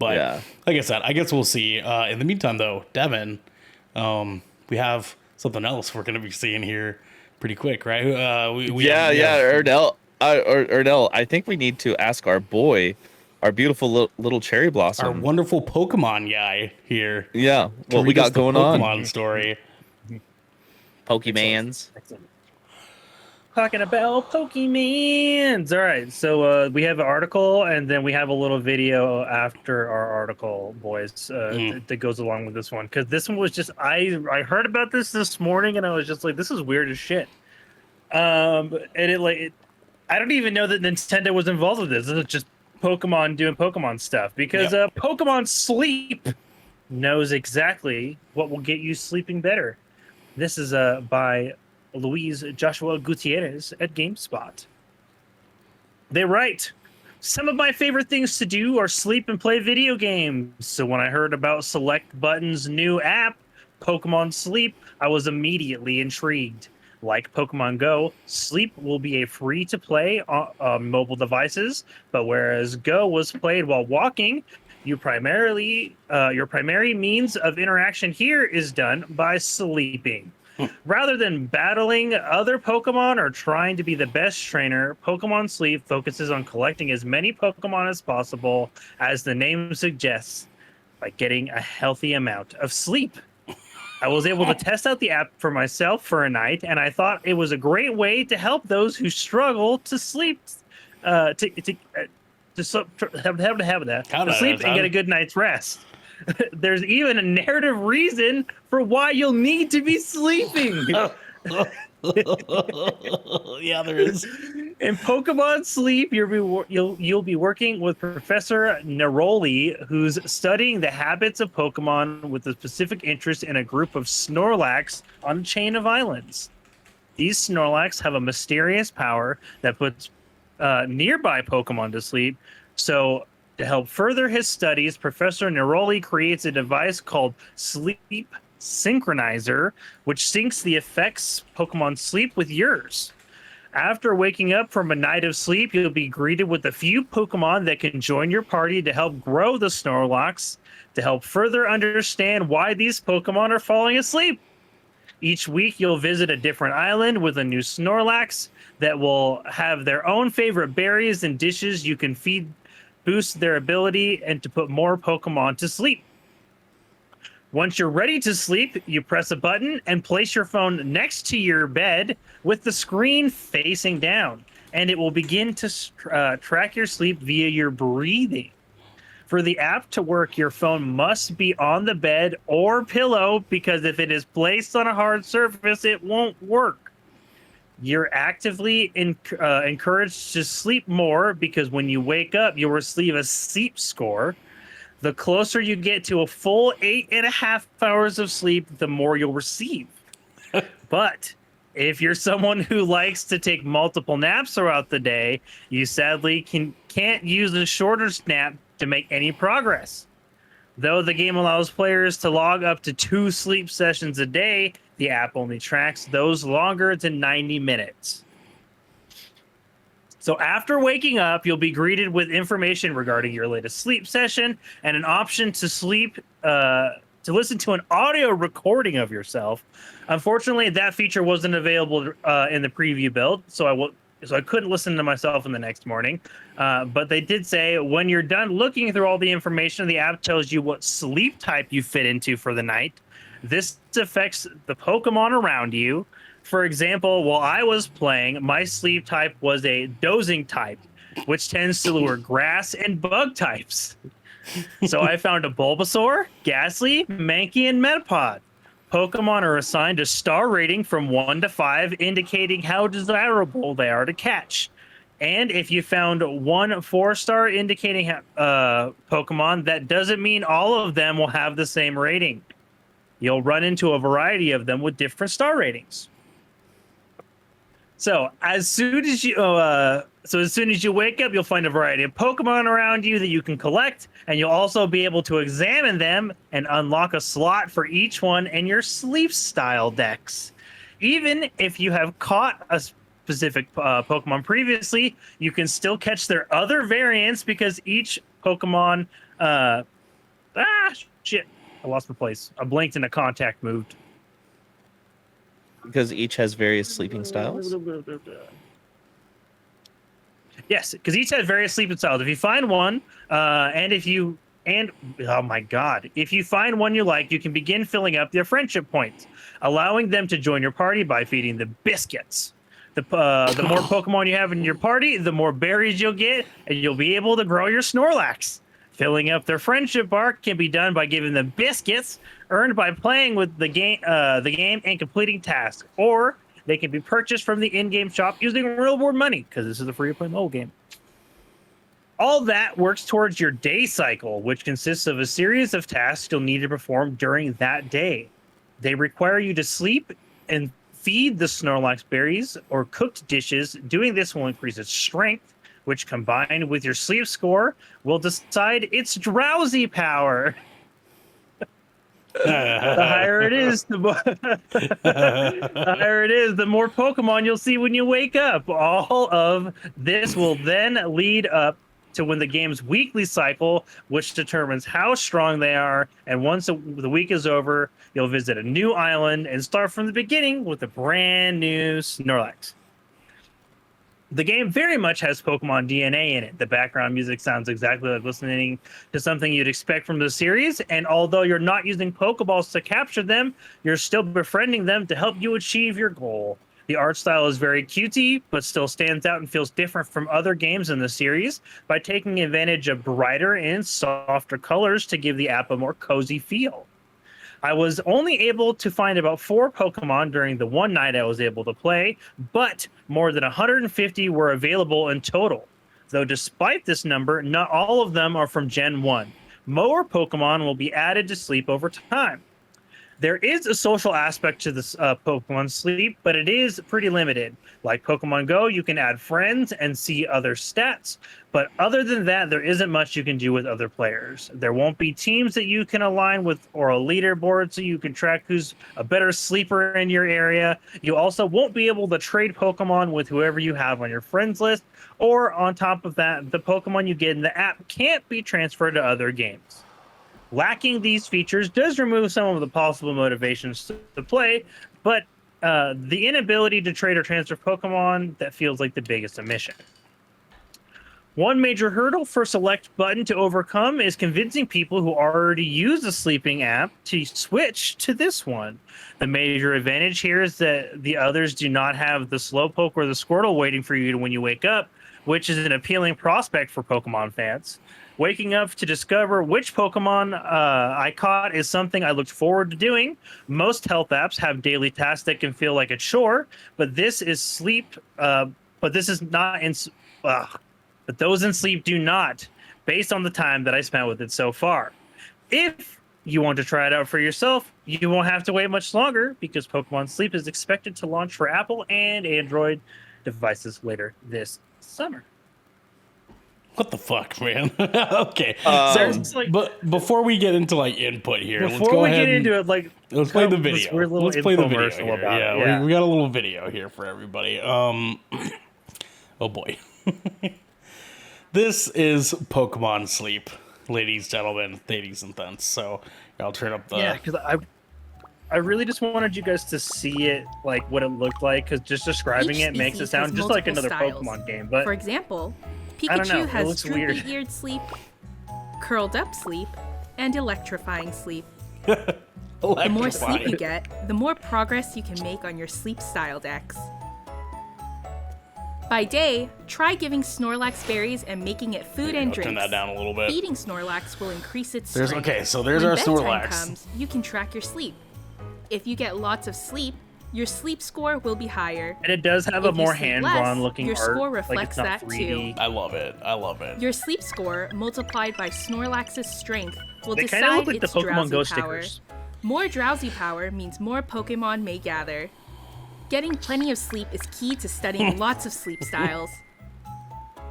but like I said, I guess we'll see. In the meantime though, Devin, we have something else we're gonna be seeing here pretty quick, right? Erdell, I think we need to ask our boy, our beautiful little cherry blossom, our wonderful Pokemon guy here. Yeah, what we read us got the going on. Pokemon story. Pokemans. Talking about Pokemans. All right, so we have an article, and then we have a little video after our article, boys, that goes along with this one. Because this one was just, I heard about this morning, and I was just like, this is weird as shit. And I don't even know that Nintendo was involved with this. This is just Pokemon doing Pokemon stuff, because Pokemon Sleep knows exactly what will get you sleeping better. This is by Luis Joshua Gutierrez at GameSpot. They write, some of my favorite things to do are sleep and play video games. So when I heard about Select Button's new app, Pokemon Sleep, I was immediately intrigued. Like Pokemon Go, Sleep will be a free-to-play on mobile devices, but whereas Go was played while walking, your primary means of interaction here is done by sleeping. Rather than battling other Pokemon or trying to be the best trainer, Pokemon Sleep focuses on collecting as many Pokemon as possible, as the name suggests, by getting a healthy amount of sleep. I was able to test out the app for myself for a night, and I thought it was a great way to help those who struggle to sleep, to sleep and get a good night's rest. There's even a narrative reason for why you'll need to be sleeping. Yeah, there is. In Pokemon Sleep, you'll be working with Professor Neroli, who's studying the habits of Pokemon with a specific interest in a group of Snorlax on a chain of islands. These Snorlax have a mysterious power that puts nearby Pokemon to sleep. So, to help further his studies, Professor Neroli creates a device called Sleep Synchronizer, which syncs the effects Pokemon sleep with yours. After waking up from a night of sleep, you'll be greeted with a few Pokemon that can join your party to help grow the Snorlax, to help further understand why these Pokemon are falling asleep. Each week, you'll visit a different island with a new Snorlax that will have their own favorite berries and dishes you can feed, boost their ability, and to put more Pokemon to sleep. Once you're ready to sleep, you press a button and place your phone next to your bed with the screen facing down, and it will begin to track your sleep via your breathing. For the app to work, your phone must be on the bed or pillow, because if it is placed on a hard surface, it won't work. You're actively encouraged to sleep more, because when you wake up, you'll receive a sleep score. The closer you get to a full 8.5 hours of sleep, the more you'll receive. But if you're someone who likes to take multiple naps throughout the day, you sadly can't use a shorter nap to make any progress. Though the game allows players to log up to 2 sleep sessions a day, the app only tracks those longer than 90 minutes. So after waking up, you'll be greeted with information regarding your latest sleep session and an option to listen to an audio recording of yourself. Unfortunately, that feature wasn't available in the preview build, so I couldn't listen to myself in the next morning. But they did say when you're done looking through all the information, the app tells you what sleep type you fit into for the night. This affects the Pokemon around you. For example, while I was playing, my sleep type was a dozing type, which tends to lure grass and bug types. So I found a Bulbasaur, Ghastly, Mankey, and Metapod. Pokemon are assigned a star rating from 1 to 5, indicating how desirable they are to catch. And if you found one 4-star indicating Pokemon, that doesn't mean all of them will have the same rating. You'll run into a variety of them with different star ratings. So as soon as you wake up, you'll find a variety of Pokemon around you that you can collect, and you'll also be able to examine them and unlock a slot for each one in your sleep style decks. Even if you have caught a specific Pokemon previously, you can still catch their other variants, because each Pokemon shit, I lost my place. I blinked and a contact moved. Because each has various sleeping styles. Yes, because each has various sleeping styles. If you find one, if you find one you like, you can begin filling up their friendship points, allowing them to join your party by feeding them biscuits. The more Pokemon you have in your party, the more berries you'll get, and you'll be able to grow your Snorlax. Filling up their friendship bar can be done by giving them biscuits earned by playing with the game and completing tasks, or they can be purchased from the in-game shop using real-world money, because this is a free-to-play mobile game. All that works towards your day cycle, which consists of a series of tasks you'll need to perform during that day. They require you to sleep and feed the Snorlax berries or cooked dishes. Doing this will increase its strength, which combined with your sleep score will decide its drowsy power. The higher it is, the more Pokemon you'll see when you wake up. All of this will then lead up to when the game's weekly cycle, which determines how strong they are. And once the week is over, you'll visit a new island and start from the beginning with a brand new Snorlax. The game very much has Pokemon DNA in it. The background music sounds exactly like listening to something you'd expect from the series, and although you're not using Pokeballs to capture them, you're still befriending them to help you achieve your goal. The art style is very cutesy, but still stands out and feels different from other games in the series by taking advantage of brighter and softer colors to give the app a more cozy feel. I was only able to find about 4 Pokemon during the one night I was able to play, but more than 150 were available in total. Though despite this number, not all of them are from Gen 1. More Pokemon will be added to Sleep over time. There is a social aspect to this Pokemon Sleep, but it is pretty limited. Like Pokemon Go, you can add friends and see other stats, but other than that, there isn't much you can do with other players. There won't be teams that you can align with or a leaderboard so you can track who's a better sleeper in your area. You also won't be able to trade Pokemon with whoever you have on your friends list, or on top of that, the Pokemon you get in the app can't be transferred to other games. Lacking these features does remove some of the possible motivations to play, but the inability to trade or transfer Pokemon, that feels like the biggest omission. One major hurdle for Select Button to overcome is convincing people who already use the sleeping app to switch to this one. The major advantage here is that the others do not have the Slowpoke or the Squirtle waiting for you when you wake up, which is an appealing prospect for Pokemon fans. Waking up to discover which Pokemon I caught is something I looked forward to doing. Most health apps have daily tasks that can feel like a chore, but this is sleep. But this is not in. But those in Sleep do not, based on the time that I spent with it so far. If you want to try it out for yourself, you won't have to wait much longer because Pokemon Sleep is expected to launch for Apple and Android devices later this summer. What the fuck, man? Okay. But before we get into like input here, let's get into it, like let's play the video. Let's play the video here. Yeah, we got a little video here for everybody. Oh boy. This is Pokemon Sleep, ladies, gentlemen, ladies and thents. So I'll turn up the. Yeah, because I really just wanted you guys to see it, like what it looked like, because just describing it makes it sound just like another styles. Pokemon game. But for example, I don't know, Pikachu it has looks weird. droopy-eared sleep, curled up sleep, and electrifying sleep. The more sleep you get, the more progress you can make on your sleep style decks. By day, try giving Snorlax berries and making it food and drinks. Turn that down a little bit. Feeding Snorlax will increase its strength. Okay, so there's when our bedtime Snorlax. comes, you can track your sleep. If you get lots of sleep, your sleep score will be higher. And it does have If a more you sleep hand-drawn less, looking your art. score Like, reflects it's not that 3D. too. I love it. I love it. Your sleep score multiplied by Snorlax's strength will They kind of decide look like the its Pokemon drowsy Go power. stickers. More drowsy power means more Pokemon may gather. Getting plenty of sleep is key to studying lots of sleep styles.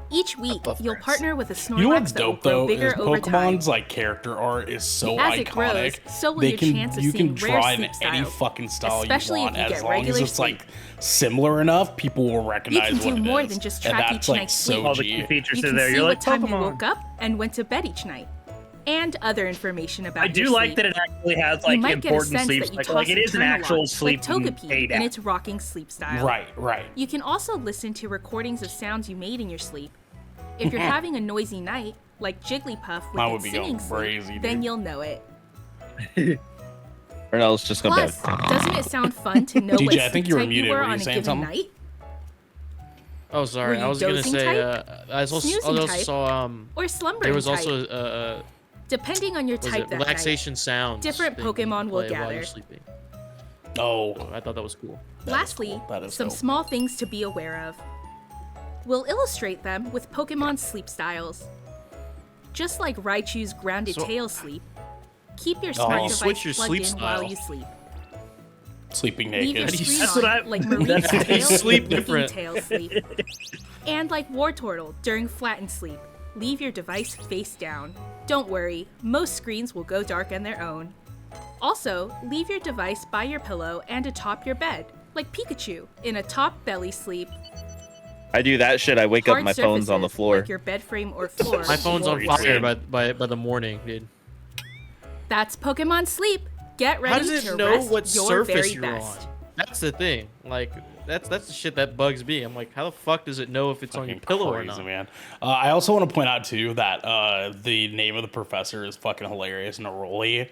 Each week, you'll partner with a Snorlax You know what's that will dope grow though is bigger over time. Pokemon's like character art is so As iconic. it grows, so will They your can chance of you seeing can draw rare in sleep any styles, fucking style especially you if want you as get long as regular it's sleep. like similar enough. People will You recognize can do what it more is. than just And track that's each like night's so sleep. All the G. key features You in can there. see You're what like, time you Pokemon. woke up and went to bed each night, and other information about I do your like sleep. that it actually has You like might get a important sense sleep that you cycle. toss Like it and is an turn a actual lot, sleep like Togepi aid in app. its rocking sleep style. Right. You can also listen to recordings of sounds you made in your sleep. If you're having a noisy night, like Jigglypuff with Mine would its be singing going sleep, crazy, then dude. you'll know it. Or else just go Plus, bed. doesn't it sound fun to know DJ, what I think sleep you were type muted. you were Were you on a saying given something? night? Oh, sorry. Were I you was gonna dozing say. type? I also Snoozing type? saw Or slumbering there was type? also Depending on your was type it that relaxation sounds. different thing you can Pokemon will play while gather. you're sleeping. Oh, So I thought that was cool. night. that is Lastly, cool. That is some dope. small things to be aware of. We'll illustrate them with Pokemon sleep styles. Just like Raichu's grounded So- tail sleep, keep your Oh. smart You device switch your plugged sleep in while style. you sleep. Sleeping Leave your naked. screen That's on, what I- like Marie's that's- tail sleep during different. tail sleep. And like Wartortle during flattened sleep, leave your device face down. Don't worry, most screens will go dark on their own. Also, leave your device by your pillow and atop your bed, like Pikachu in a top belly sleep. I do that shit. I wake up, Hard my phone's on the surfaces, floor. like your bed frame or floor. My phone's on fire by the morning, dude. That's Pokemon Sleep. Get How ready does to it know rest what your surface very you're best. on? That's the thing. Like, that's the shit that bugs me. I'm like, how the fuck does it know if it's on your pillow or not? Man. I also want to point out too that the name of the professor is fucking hilarious. Neroli.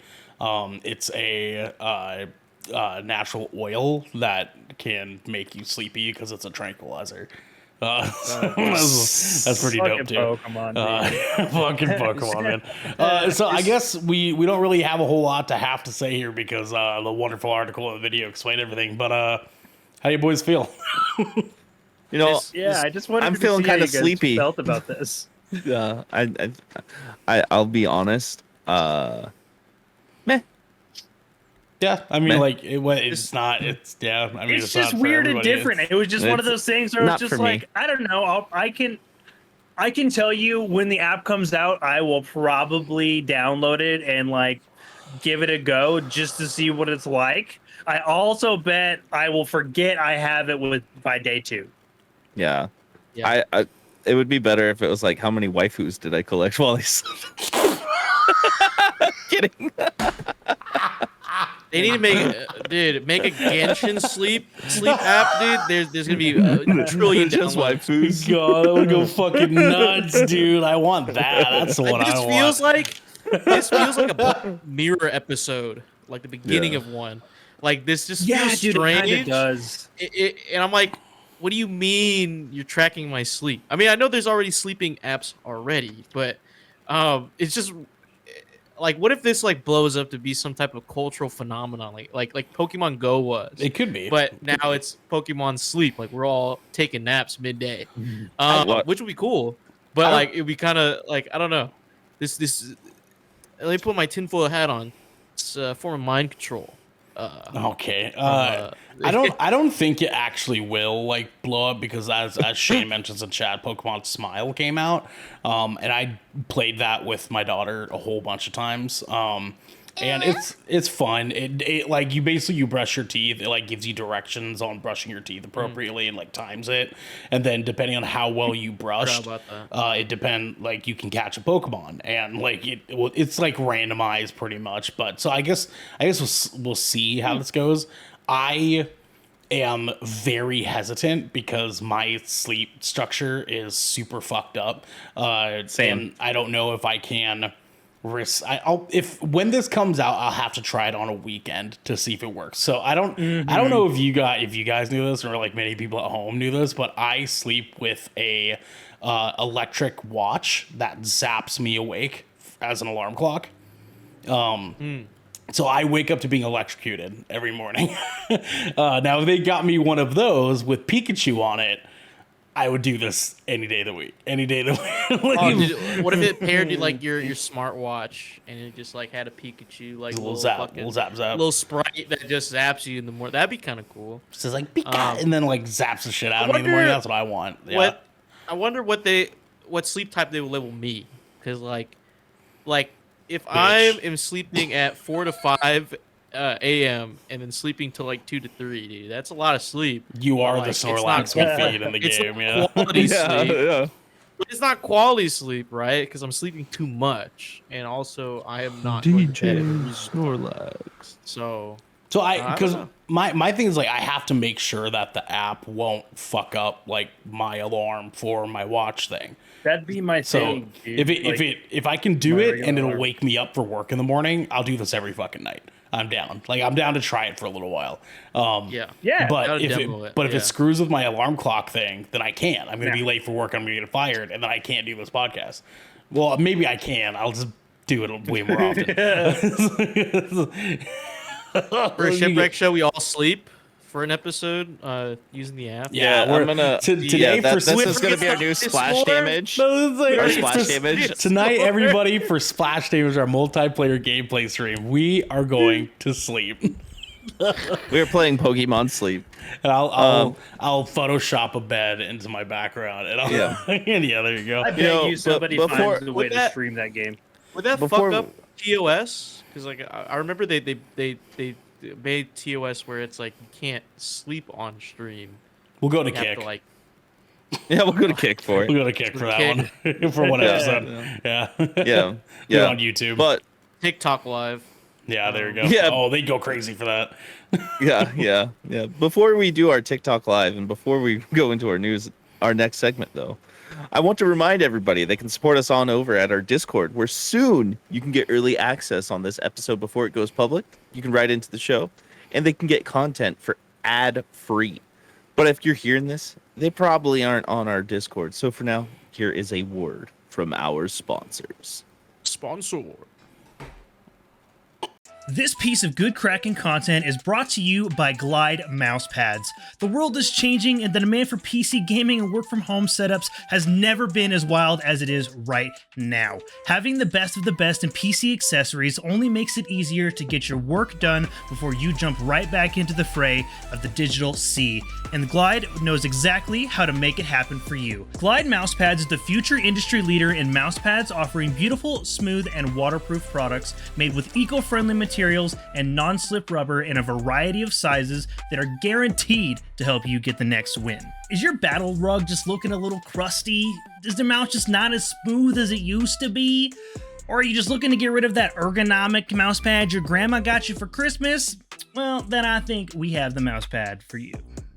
It's a natural oil that can make you sleepy because it's a tranquilizer. That's pretty dope too. Pokemon, dude. Fucking Pokemon, man. So I guess we don't really have a whole lot to have to say here because the wonderful article and the video explained everything. But how you boys feel? You know, I just wanted I'm to feeling see how kinda you guys sleepy. felt about this. I'll be honest. Meh. Yeah, I mean, Meh. like it's not. It's yeah. I mean, It's it's just not for weird and everybody. different. It was just one of it's those things where not it's just for me. like, I don't know. I can tell you when the app comes out, I will probably download it and like give it a go just to see what it's like. I also bet I will forget I have it by day 2. Yeah. Yeah. I it would be better if it was like, how many waifus did I collect while I slept? Kidding. They need to make a Genshin sleep app, dude. There's gonna be a trillion Just downloads. waifus. God, that would go fucking nuts, dude. I want that. That's what I want. This feels like a Black Mirror episode, like the beginning Yeah. of one. Like this just Yeah, feels dude, it strange. kind of does. And I'm like, what do you mean you're tracking my sleep? I mean, I know there's already sleeping apps already, but it's just like, what if this like blows up to be some type of cultural phenomenon, like Pokemon Go was? It could be, But now it's Pokemon Sleep. Like we're all taking naps midday, What? which would be cool. But like it'd be kind of like, I don't know. This. Let me put my tinfoil hat on. It's a form of mind control. Okay. I don't think it actually will like blow up because as Shane mentions in chat, Pokemon Smile came out, and I played that with my daughter a whole bunch of times. And it's fun. It like you brush your teeth. It like gives you directions on brushing your teeth appropriately and like times it. And then depending on how well you brushed, it depend like you can catch a Pokemon and like it's like randomized pretty much. But so I guess we'll see how this goes. I am very hesitant because my sleep structure is super fucked up. Same. And I don't know if I can risk. When this comes out, I'll have to try it on a weekend to see if it works. So I don't know if you guys knew this or like many people at home knew this, but I sleep with a electric watch that zaps me awake as an alarm clock. So I wake up to being electrocuted every morning. Now, if they got me one of those with Pikachu on it, I would do this any day of the week. What if it paired to like your smartwatch and it just like had a Pikachu like little zap, little sprite that just zaps you in the morning? That'd be kind of cool. So it's like Pika, and then like zaps the shit out of me in the morning. That's what I want. Yeah. I wonder what sleep type they will label me, because like if I am sleeping at 4 to 5 a.m. and then sleeping till like 2 to 3, dude, that's a lot of sleep. You are like, the Snorlax we feed in the game, yeah. Quality sleep. Yeah. But it's not quality sleep, right? Because I'm sleeping too much, and also I am not going to bed. Snorlax. So because don't know. my thing is like I have to make sure that the app won't fuck up like my alarm for my watch thing. That'd be my So thing. Dude. if I can do my it regular and it'll alarm. wake me up for work in the morning, I'll do this every fucking night. I'm down. Like I'm down to try it for a little while. yeah. But gotta if demo it it, yeah. screws with my alarm clock thing, then I can't. I'm gonna be late for work. I'm gonna get fired, and then I can't do this podcast. Well, maybe I can. I'll just do it way more often. For a shipwreck show, we all sleep for an episode using the app. Yeah, I'm gonna today for this is gonna be our new splash damage. No, this is like- Our it's splash just- damage. Tonight, everybody, for Splash Damage, our multiplayer gameplay stream, we are going to sleep. We were playing Pokemon Sleep. And I'll Photoshop a bed into my background, and Yeah. and yeah, there you go. I bet know, you somebody but before- finds a way with to that- stream that game. Would that Before- fuck up TOS? Because like I remember they made TOS where it's like you can't sleep on stream. We'll go to You have Kick. to like Yeah, we'll go to Kick for We'll it. go to Kick for that Kick. one. For one Yeah. episode. Yeah. Yeah, Do it yeah. on YouTube. But TikTok live. yeah, there you go. Yeah. Oh, they'd go crazy for that. yeah. Before we do our TikTok live and before we go into our next segment though, I want to remind everybody they can support us on over at our Discord, where soon you can get early access on this episode before it goes public. You can write into the show, and they can get content for ad-free. But if you're hearing this, they probably aren't on our Discord. So for now, here is a word from our sponsors. Sponsor. This piece of good Kraken content is brought to you by Glide mousepads. The world is changing and the demand for PC gaming and work from home setups has never been as wild as it is right now. Having the best of the best in PC accessories only makes it easier to get your work done before you jump right back into the fray of the digital sea. And Glide knows exactly how to make it happen for you. Glide mousepads is the future industry leader in mousepads, offering beautiful, smooth, and waterproof products made with eco-friendly materials and non-slip rubber in a variety of sizes that are guaranteed to help you get the next win. Is your battle rug just looking a little crusty? Is the mouse just not as smooth as it used to be? Or are you just looking to get rid of that ergonomic mousepad your grandma got you for Christmas? Well, then I think we have the mousepad for you.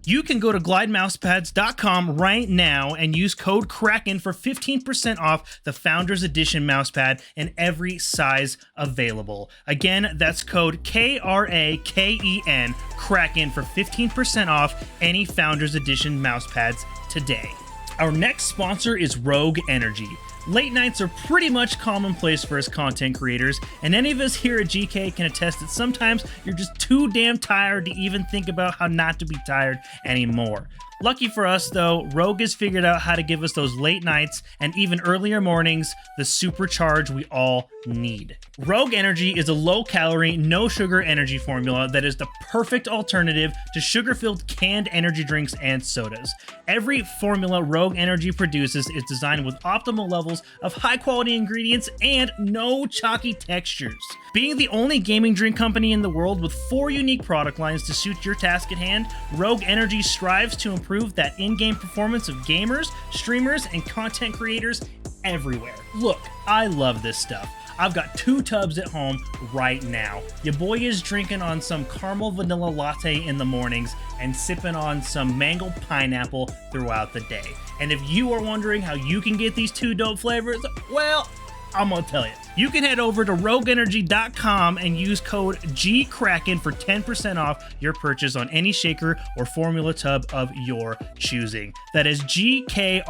You can go to glidemousepads.com right now and use code Kraken for 15% off the Founders Edition mousepad in every size available. Again, that's code KRAKEN, Kraken, for 15% off any Founders Edition mousepads today. Our next sponsor is Rogue Energy. Late nights are pretty much commonplace for us content creators, and any of us here at GK can attest that sometimes you're just too damn tired to even think about how not to be tired anymore. Lucky for us, though, Rogue has figured out how to give us those late nights and even earlier mornings the supercharge we all need. Rogue Energy is a low-calorie, no-sugar energy formula that is the perfect alternative to sugar-filled canned energy drinks and sodas. Every formula Rogue Energy produces is designed with optimal levels of high-quality ingredients and no chalky textures. Being the only gaming drink company in the world with 4 unique product lines to suit your task at hand, Rogue Energy strives to improve that in-game performance of gamers, streamers, and content creators everywhere. Look, I love this stuff. I've got 2 tubs at home right now. Your boy is drinking on some caramel vanilla latte in the mornings and sipping on some mango pineapple throughout the day. And if you are wondering how you can get these 2 dope flavors, well, I'm gonna tell you. You can head over to rogueenergy.com and use code GKRAKEN for 10% off your purchase on any shaker or formula tub of your choosing. That is GKRAKEN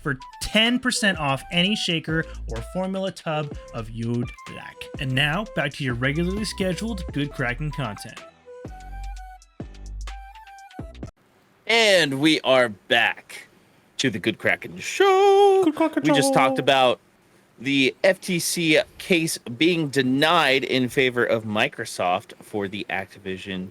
for 10% off any shaker or formula tub of you'd like. And now, back to your regularly scheduled Good Kraken content. And we are back to the Good Kraken Show. We just talked about the FTC case being denied in favor of Microsoft for the Activision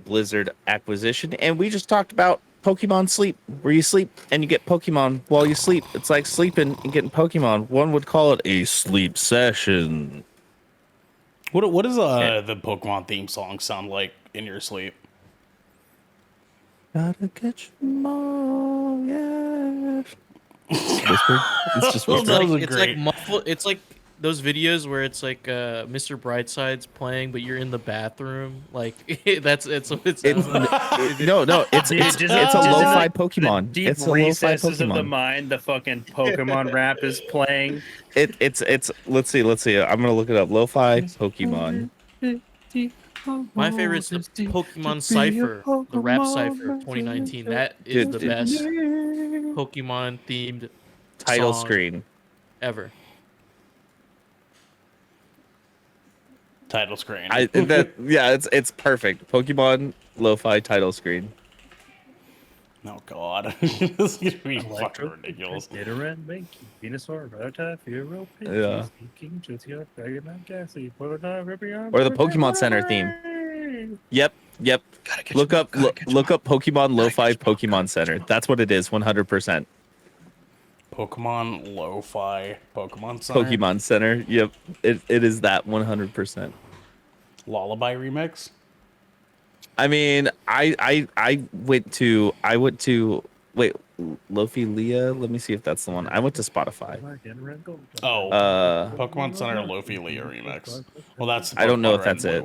Blizzard acquisition. And we just talked about Pokemon Sleep, where you sleep and you get Pokemon while you sleep. It's like sleeping and getting Pokemon. One would call it a sleep session. What does the Pokemon theme song sound like in your sleep? Gotta catch 'em all, yeah. Whispered. It's just Well, whispered. that was It's great. like muffled. It's like those videos where it's like Mr. Brightside's playing, but you're in the bathroom. Like it's what it sounds like. No, it's Just- a just in lo-fi the Pokemon. Deep It's a lo-fi recesses of the Pokemon. mind, the fucking Pokemon rap is playing. It's let's see. I'm gonna look it up. Lo-fi Pokemon. My favorite's the Pokemon Cypher, the rap Cypher of 2019. That is Dude, the dude. best Pokemon themed Title song screen. ever. Title screen. It's perfect. Pokemon lo-fi title screen. Oh god, this is gonna be fucking ridiculous. Nidoran, Mankey, Venusaur, Rattata, Fearow, Yeah. King, Jolteon, Dragonite, Ghastly, Pokemon, Ripion, Or the Pokemon Center theme. Yep. Look up Pokemon lo-fi Pokemon Center. That's what it is. 100%. Pokemon Lo-Fi Pokemon Center. Pokemon Center. Yep, it is that 100%. Lullaby remix. I mean, I went to wait, Lofi Leah. Let me see if that's the one. I went to Spotify. Oh, Uh, Pokemon Center Lo-Fi Leah remix. Well, that's the I don't know Pokemon if Red and that's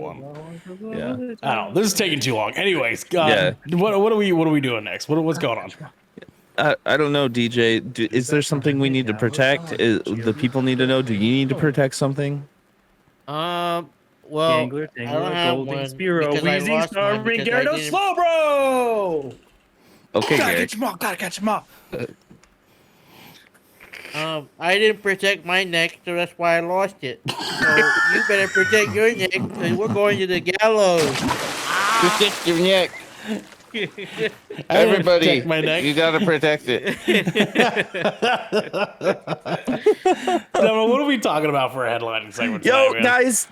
Blue it. one. Yeah. I don't know. This is taking too long. Anyways, Yeah. what are we doing next? What's going on? I don't know, DJ. Is there something we need to protect? The people need to know. Do you need to protect something? Well, Dangler, I Dangler, don't have Golden one Spearow, because I Wheezy, lost mine Starring, because I Gyarados, didn't. Slowbro! Okay, Gotta Garrick. catch 'em all, gotta catch 'em all. I didn't protect my neck, so that's why I lost it. So you better protect your neck, because we're going to the gallows. Protect your neck. I didn't Everybody, protect my neck. you gotta protect it. Devin, what are we talking about for a headlining segment Yo, today, man? guys,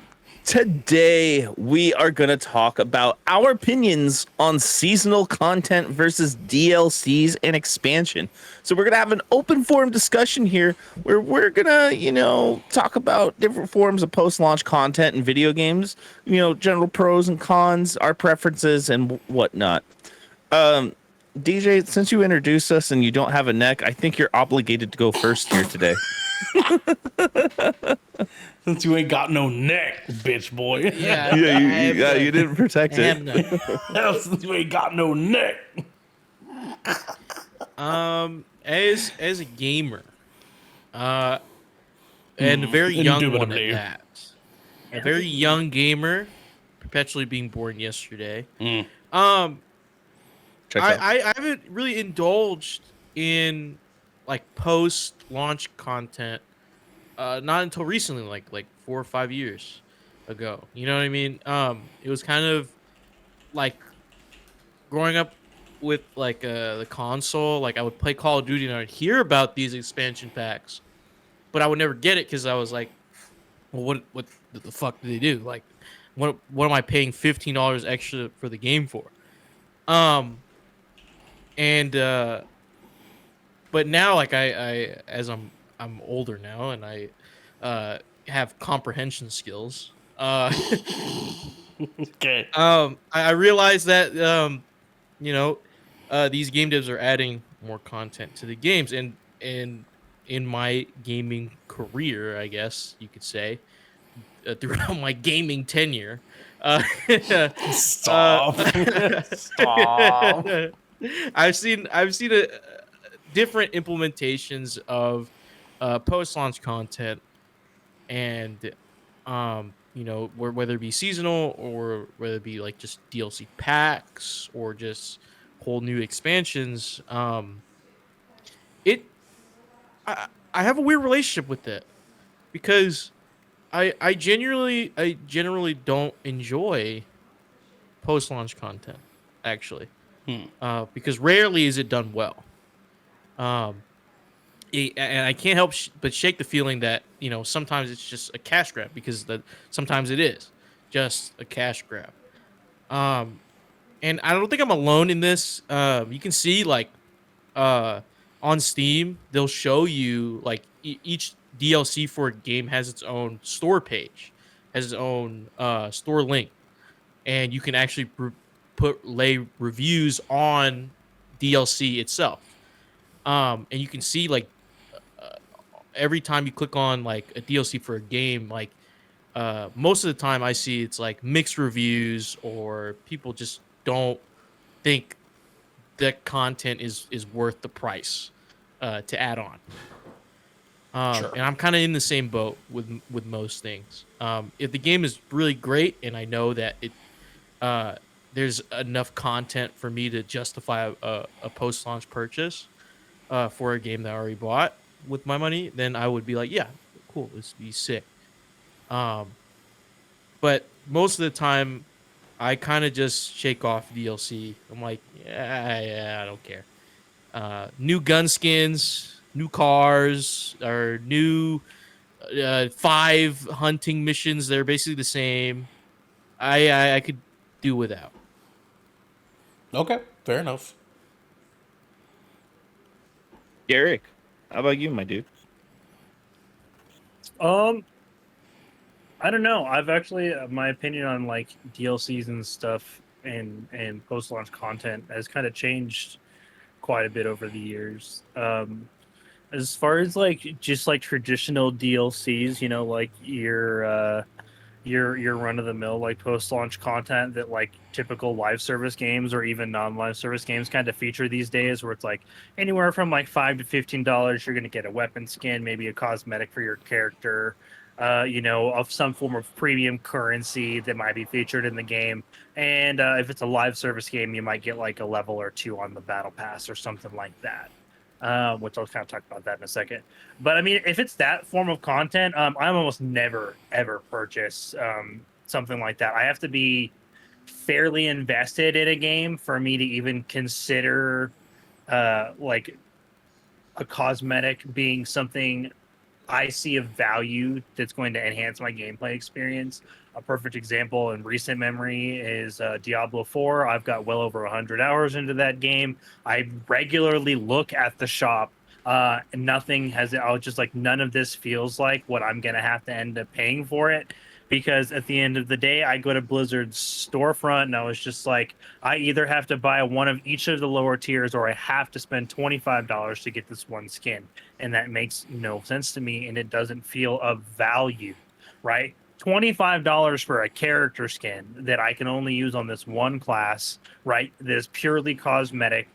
today we are going to talk about our opinions on seasonal content versus DLCs and expansion. So we're going to have an open forum discussion here where we're going to, talk about different forms of post-launch content in video games, general pros and cons, our preferences and whatnot. DJ, since you introduced us and you don't have a neck, I think you're obligated to go first here today. Since you ain't got no neck, bitch boy. Yeah, You didn't protect I it. have none. Since you ain't got no neck. As a gamer, and a very young one Indubitably. at that, a very young gamer, perpetually being born yesterday. Check out. I haven't really indulged in like post-launch content, not until recently, like 4 or 5 years ago. You know what I mean? It was kind of like growing up with like the console. Like I would play Call of Duty and I would hear about these expansion packs, but I would never get it because I was like, well, what the fuck do they do? Like, what am I paying $15 extra for the game for? And but now like I as I'm older now and I have comprehension skills. Okay. I realize that these game devs are adding more content to the games, and in my gaming career, I guess you could say, throughout my gaming tenure, Stop. Stop. I've seen a different implementations of post-launch content, and whether it be seasonal or whether it be like just DLC packs or just whole new expansions. It I have a weird relationship with it because I generally don't enjoy post-launch content actually. Because rarely is it done well. And I can't help but shake the feeling that sometimes it's just a cash grab, because sometimes it is just a cash grab. And I don't think I'm alone in this. You can see like on Steam they'll show you like each DLC for a game has its own store page, has its own store link, and you can actually lay reviews on DLC itself. And you can see like every time you click on like a DLC for a game, like most of the time I see it's like mixed reviews, or people just don't think that content is worth the price to add on. Sure. And I'm kind of in the same boat with most things. If the game is really great and I know that it there's enough content for me to justify a post-launch purchase for a game that I already bought with my money, then I would be like, yeah, cool, this would be sick. But most of the time, I kind of just shake off DLC. I'm like, yeah, I don't care. New gun skins, new cars, or new 5 hunting missions. They're basically the same. I could do without. Okay, fair enough. Garrick. How about you, my dude? Um, I don't know. I've actually my opinion on like DLCs and stuff and post launch content has kind of changed quite a bit over the years. As far as like just like traditional DLCs, like your run of the mill like post launch content that like typical live service games or even non live service games kind of feature these days, where it's like anywhere from like $5 to $15, you're going to get a weapon skin, maybe a cosmetic for your character, of some form of premium currency that might be featured in the game. And if it's a live service game, you might get like a level or two on the battle pass or something like that. Which I'll kind of talk about that in a second. But I mean, if it's that form of content, I'm almost never ever purchase something like that. I have to be fairly invested in a game for me to even consider like a cosmetic being something I see a value that's going to enhance my gameplay experience. A perfect example in recent memory is Diablo 4. I've got well over 100 hours into that game. I regularly look at the shop. And nothing has, I was just like, none of this feels like what I'm going to have to end up paying for it. Because at the end of the day, I go to Blizzard's storefront and I was just like, I either have to buy one of each of the lower tiers or I have to spend $25 to get this one skin, and that makes no sense to me and it doesn't feel of value, right? $25 for a character skin that I can only use on this one class, right? That is purely cosmetic.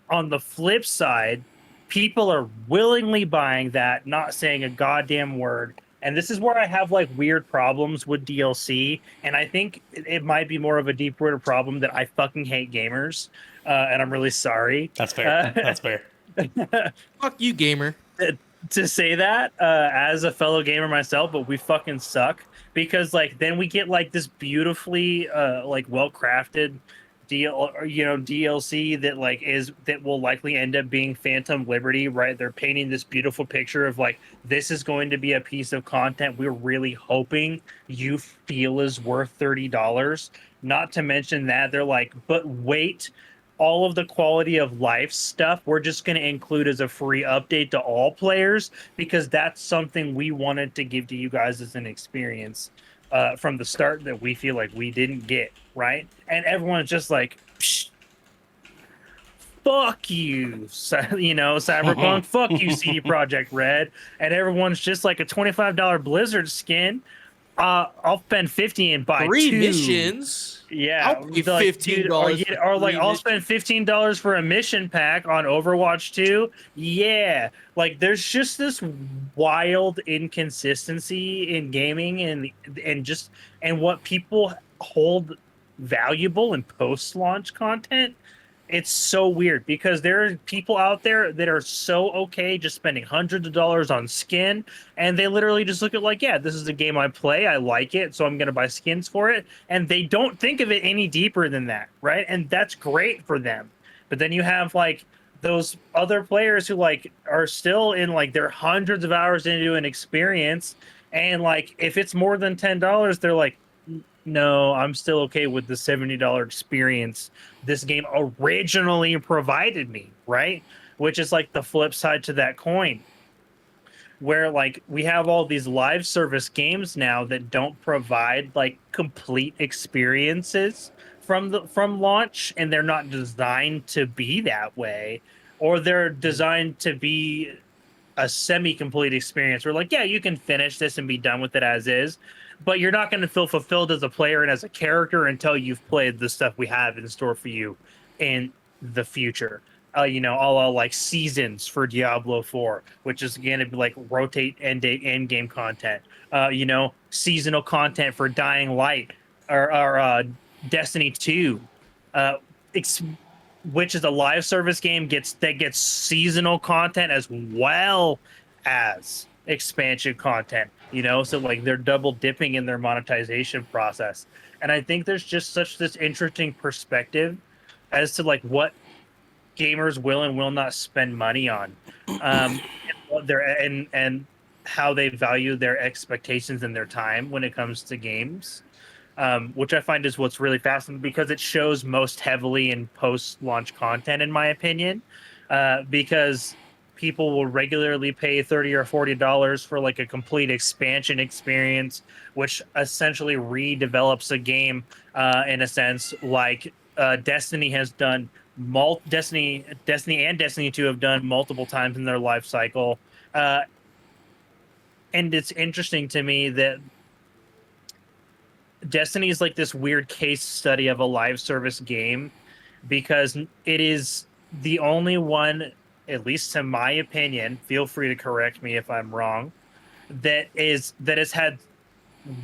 On the flip side, people are willingly buying that, not saying a goddamn word. And this is where I have like weird problems with DLC. And I think it might be more of a deep rooted problem that I fucking hate gamers. And I'm really sorry. That's fair. That's fair. Fuck you, gamer. To say that as a fellow gamer myself, but we fucking suck because like then we get like this beautifully like well crafted DLC that like is that will likely end up being Phantom Liberty, right? They're painting this beautiful picture of like this is going to be a piece of content we're really hoping you feel is worth $30. Not to mention that they're like, but wait, all of the quality of life stuff we're just going to include as a free update to all players because that's something we wanted to give to you guys as an experience from the start that we feel like we didn't get, right? And everyone's just like, psh, fuck you, Cyberpunk, fuck you, CD Projekt Red. And everyone's just like a $25 Blizzard skin. I'll spend 50 and buy 3 two missions. Yeah, I'll pay like, $15 dude, for or like three I'll spend $15 for a mission pack on Overwatch 2. Yeah, like there's just this wild inconsistency in gaming and what people hold valuable in post-launch content. It's so weird because there are people out there that are so okay just spending hundreds of dollars on skin, and they literally just look at like, yeah, this is a game I play, I like it, so I'm gonna buy skins for it, and they don't think of it any deeper than that, right? And that's great for them. But then you have like those other players who like are still in like their hundreds of hours into an experience, and like if it's more than $10, they're like, no, I'm still okay with the $70 experience this game originally provided me, right? Which is like the flip side to that coin, where like we have all these live service games now that don't provide like complete experiences from launch, and they're not designed to be that way, or they're designed to be a semi-complete experience where like, yeah, you can finish this and be done with it as is, but you're not going to feel fulfilled as a player and as a character until you've played the stuff we have in store for you in the future. All like seasons for Diablo 4, which is going to be like rotate end game content. Seasonal content for Dying Light or Destiny 2. Which is a live service game gets seasonal content as well as expansion content, so like they're double dipping in their monetization process. And I think there's just such this interesting perspective as to like what gamers will and will not spend money on, and what and how they value their expectations and their time when it comes to games, which I find is what's really fascinating because it shows most heavily in post-launch content, in my opinion, because people will regularly pay $30 or $40 for like a complete expansion experience, which essentially redevelops a game in a sense, like Destiny has done. Destiny and Destiny 2 have done multiple times in their life cycle. And it's interesting to me that Destiny is like this weird case study of a live service game because it is the only one, at least to my opinion, feel free to correct me if I'm wrong, that has had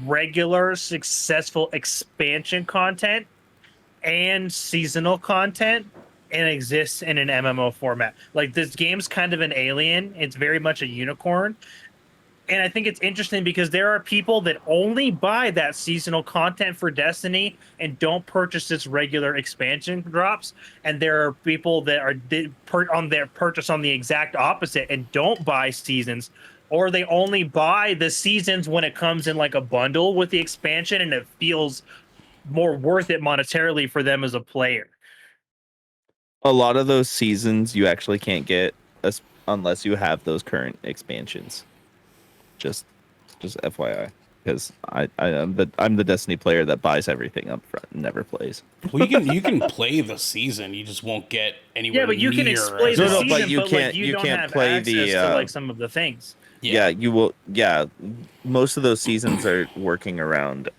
regular successful expansion content and seasonal content and exists in an MMO format. Like this game's kind of an alien. It's very much a unicorn. And I think it's interesting because there are people that only buy that seasonal content for Destiny and don't purchase its regular expansion drops. And there are people that are on their purchase on the exact opposite and don't buy seasons, or they only buy the seasons when it comes in like a bundle with the expansion and it feels more worth it monetarily for them as a player. A lot of those seasons you actually can't get unless you have those current expansions. Just FYI, because I'm the Destiny player that buys everything up front and never plays. Well, you can play the season, you just won't get anywhere. Yeah, but you can near explain as the much. season, but you like, can't- you you don't can't have play access the, to like some of the things. Yeah, you will. Yeah, most of those seasons are working around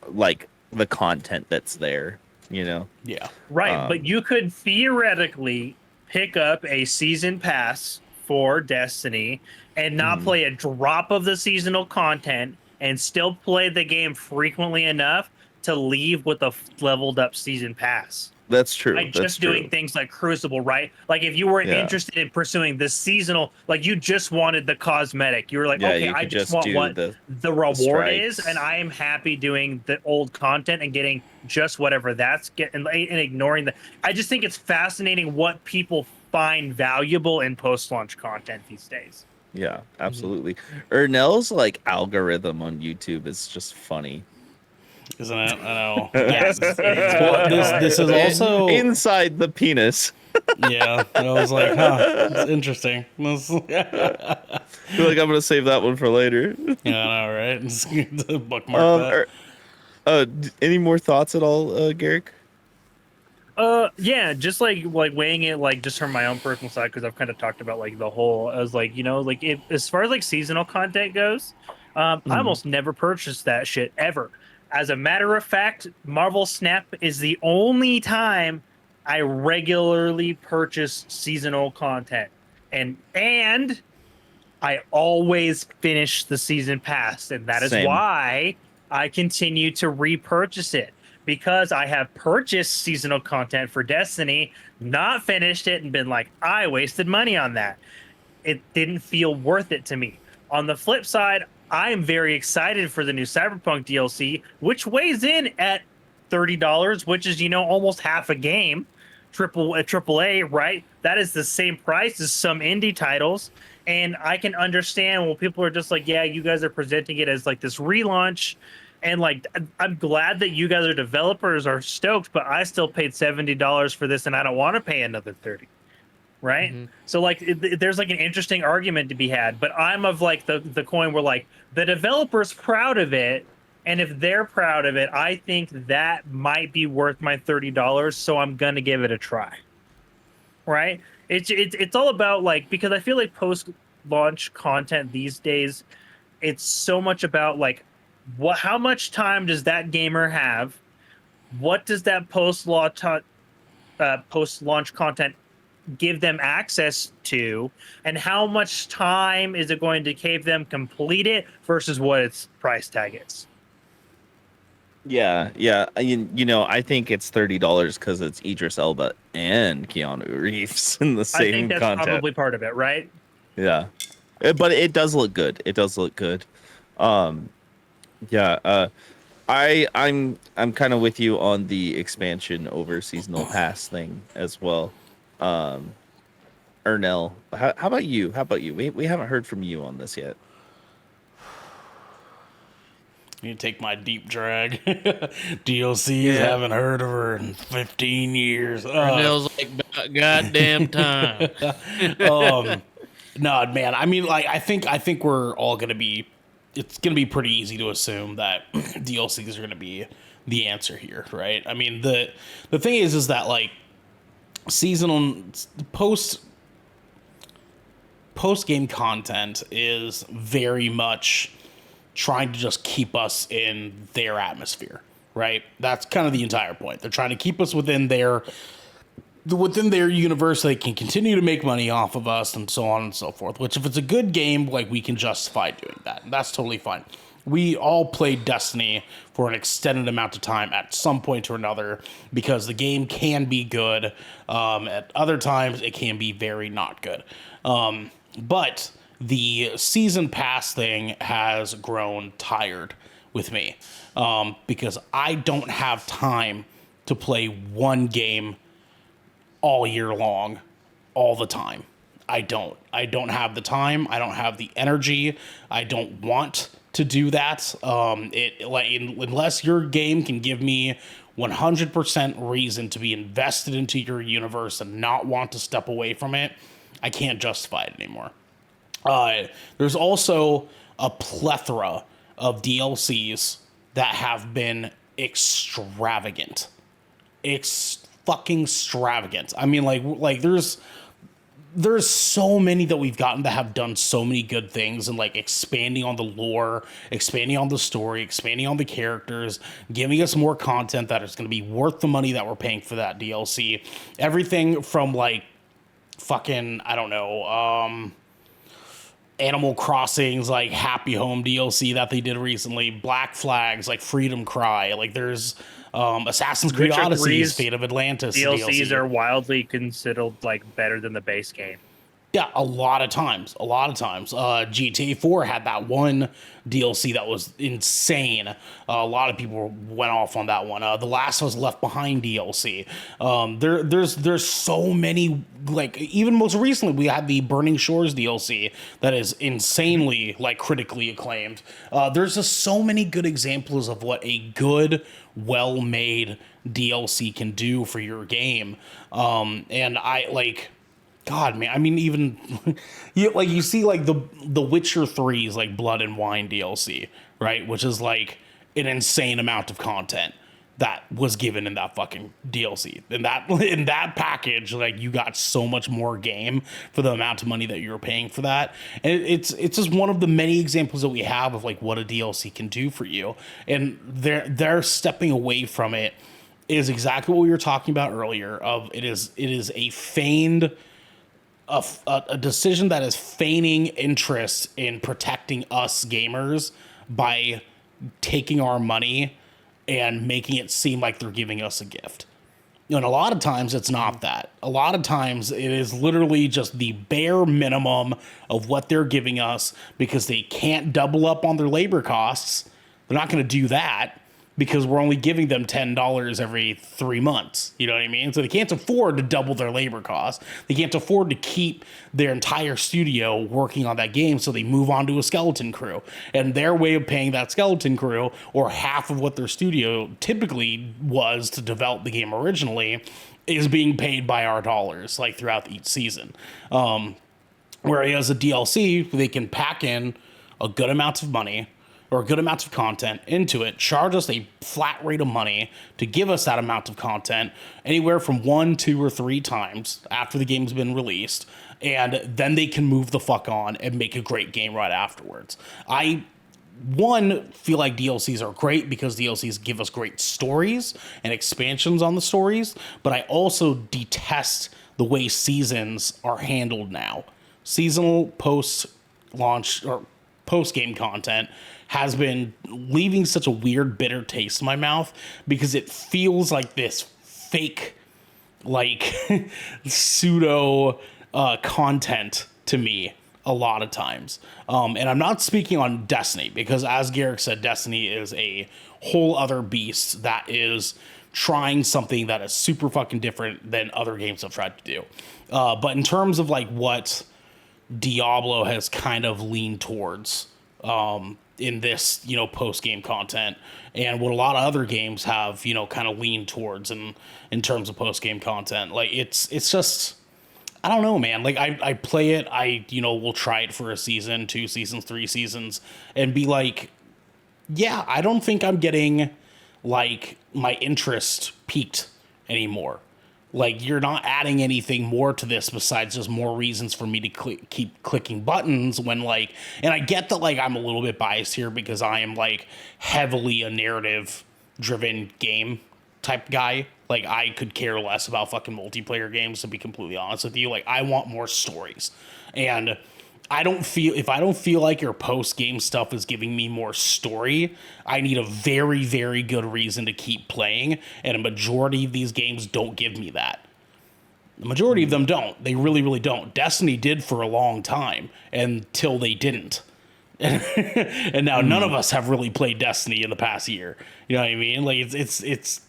like the content that's there. You know. Yeah. Right, but you could theoretically pick up a season pass for Destiny and not play a drop of the seasonal content and still play the game frequently enough to leave with a leveled up season pass. That's true. By That's just true. doing things like Crucible, right? Like if you were Yeah. interested in pursuing the seasonal, like you just wanted the cosmetic, you were like, Yeah, okay, you I could just just want do what the reward is, strikes. and I am happy doing the old content and getting just whatever that's getting and ignoring the. I just think it's fascinating what people find valuable in post-launch content these days. Yeah, absolutely. Ernell's like algorithm on YouTube is just funny. Isn't it? I know. Yes, Yeah. it is. Well, this is also Inside the penis. yeah. I was like, huh, it's interesting. This, yeah, I feel like I'm gonna save that one for later. I know, right? Just bookmark that. Any more thoughts at all, Garrick? Yeah, just like weighing it like just from my own personal side, because I've kind of talked about like the whole. I was like, like if, as far as like seasonal content goes, I almost never purchased that shit ever. As a matter of fact, Marvel Snap is the only time I regularly purchase seasonal content, and I always finish the season pass, and that is Same. why I continue to repurchase it. Because I have purchased seasonal content for Destiny, not finished it, and been like, I wasted money on that. It didn't feel worth it to me. On the flip side, I am very excited for the new Cyberpunk DLC, which weighs in at $30, which is, almost half a game. AAA, right? That is the same price as some indie titles. And I can understand when people are just like, yeah, you guys are presenting it as like this relaunch. And like, I'm glad that you guys are developers are stoked, but I still paid $70 for this and I don't want to pay another 30. Right. So like, there's like an interesting argument to be had, but I'm of like the coin where like the developer's proud of it. And if they're proud of it, I think that might be worth my $30. So I'm going to give it a try. Right. It's all about like, because I feel like post-launch content these days, it's so much about like, how much time does that gamer have? What does that post-launch content give them access to? And how much time is it going to give them complete it versus what its price tag is? Yeah. I think it's $30 because it's Idris Elba and Keanu Reeves in the same I think that's content. probably part of it, right? Yeah, but it does look good. It does look good. Yeah. I'm kind of with you on the expansion over seasonal pass thing as well. Ernell, how about you? We haven't heard from you on this yet. You take my deep drag. DLCs haven't heard of her in 15 years. Ernell's like about goddamn time. No, man. I mean, like, I think we're all gonna be. It's gonna be pretty easy to assume that DLCs are gonna be the answer here, right? I mean, the thing is that like seasonal post game content is very much trying to just keep us in their atmosphere, right? That's kind of the entire point. They're trying to keep us within their universe so they can continue to make money off of us and so on and so forth, which if it's a good game, like, we can justify doing that. That's totally fine. We all played Destiny for an extended amount of time at some point or another because the game can be good. At other times, it can be very not good. But the season pass thing has grown tired with me because I don't have time to play one game all year long, all the time. I don't have the time. I don't have the energy. I don't want to do that. Unless your game can give me 100% reason to be invested into your universe and not want to step away from it, I can't justify it anymore. There's also a plethora of DLCs that have been extravagant. Fucking extravagant. I mean, like there's so many that we've gotten that have done so many good things and like expanding on the lore, expanding on the story, expanding on the characters, giving us more content that is going to be worth the money that we're paying for that DLC. Everything from like fucking, I don't know, Animal Crossing's like Happy Home DLC that they did recently, Black Flags, like Freedom Cry, like there's Assassin's Creed Witcher Odyssey's 3's Fate of Atlantis DLCs DLC. are wildly considered like better than the base game. Yeah, a lot of times. GTA 4 had that one DLC that was insane. A lot of people went off on that one. The Last of Us Left Behind DLC. There's so many, like, even most recently we had the Burning Shores DLC that is insanely, like, critically acclaimed. There's just so many good examples of what a good, well-made DLC can do for your game. And I, like... God, man, I mean, even you see like the Witcher 3's like Blood and Wine DLC, right? Which is like an insane amount of content that was given in that fucking DLC. In that package, like you got so much more game for the amount of money that you were paying for that. And it's just one of the many examples that we have of like what a DLC can do for you. And they're stepping away from it is exactly what we were talking about earlier. Of it is a feigned. A decision that is feigning interest in protecting us gamers by taking our money and making it seem like they're giving us a gift. And a lot of times it's not that. A lot of times it is literally just the bare minimum of what they're giving us because they can't double up on their labor costs. They're not going to do that because we're only giving them $10 every 3 months. You know what I mean? So they can't afford to double their labor costs. They can't afford to keep their entire studio working on that game, so they move on to a skeleton crew. And their way of paying that skeleton crew, or half of what their studio typically was to develop the game originally, is being paid by our dollars, like throughout each season. Whereas a DLC, they can pack in a good amount of money, or a good amount of content into it, charge us a flat rate of money to give us that amount of content anywhere from 1, 2, or 3 times after the game's been released, and then they can move the fuck on and make a great game right afterwards. I feel like DLCs are great because DLCs give us great stories and expansions on the stories, but I also detest the way seasons are handled now. Seasonal post-launch or post-game content has been leaving such a weird, bitter taste in my mouth because it feels like this fake, like, pseudo content to me a lot of times. And I'm not speaking on Destiny because, as Garrick said, Destiny is a whole other beast that is trying something that is super fucking different than other games have tried to do. But in terms of, like, what Diablo has kind of leaned towards, in this, post game content, and what a lot of other games have, kind of leaned towards in terms of post game content. Like it's just, I don't know, man. Like I play it, will try it for a season, 2 seasons, 3 seasons, and be like, yeah, I don't think I'm getting like my interest peaked anymore. Like, you're not adding anything more to this besides just more reasons for me to keep clicking buttons when, like, and I get that, like, I'm a little bit biased here because I am, like, heavily a narrative driven game type guy. Like, I could care less about fucking multiplayer games, to be completely honest with you. Like, I want more stories. And if I don't feel like your post game stuff is giving me more story, I need a very, very good reason to keep playing. And a majority of these games don't give me that. The majority of them don't. They really, really don't. Destiny did for a long time until they didn't. And now none of us have really played Destiny in the past year. You know what I mean? Like it's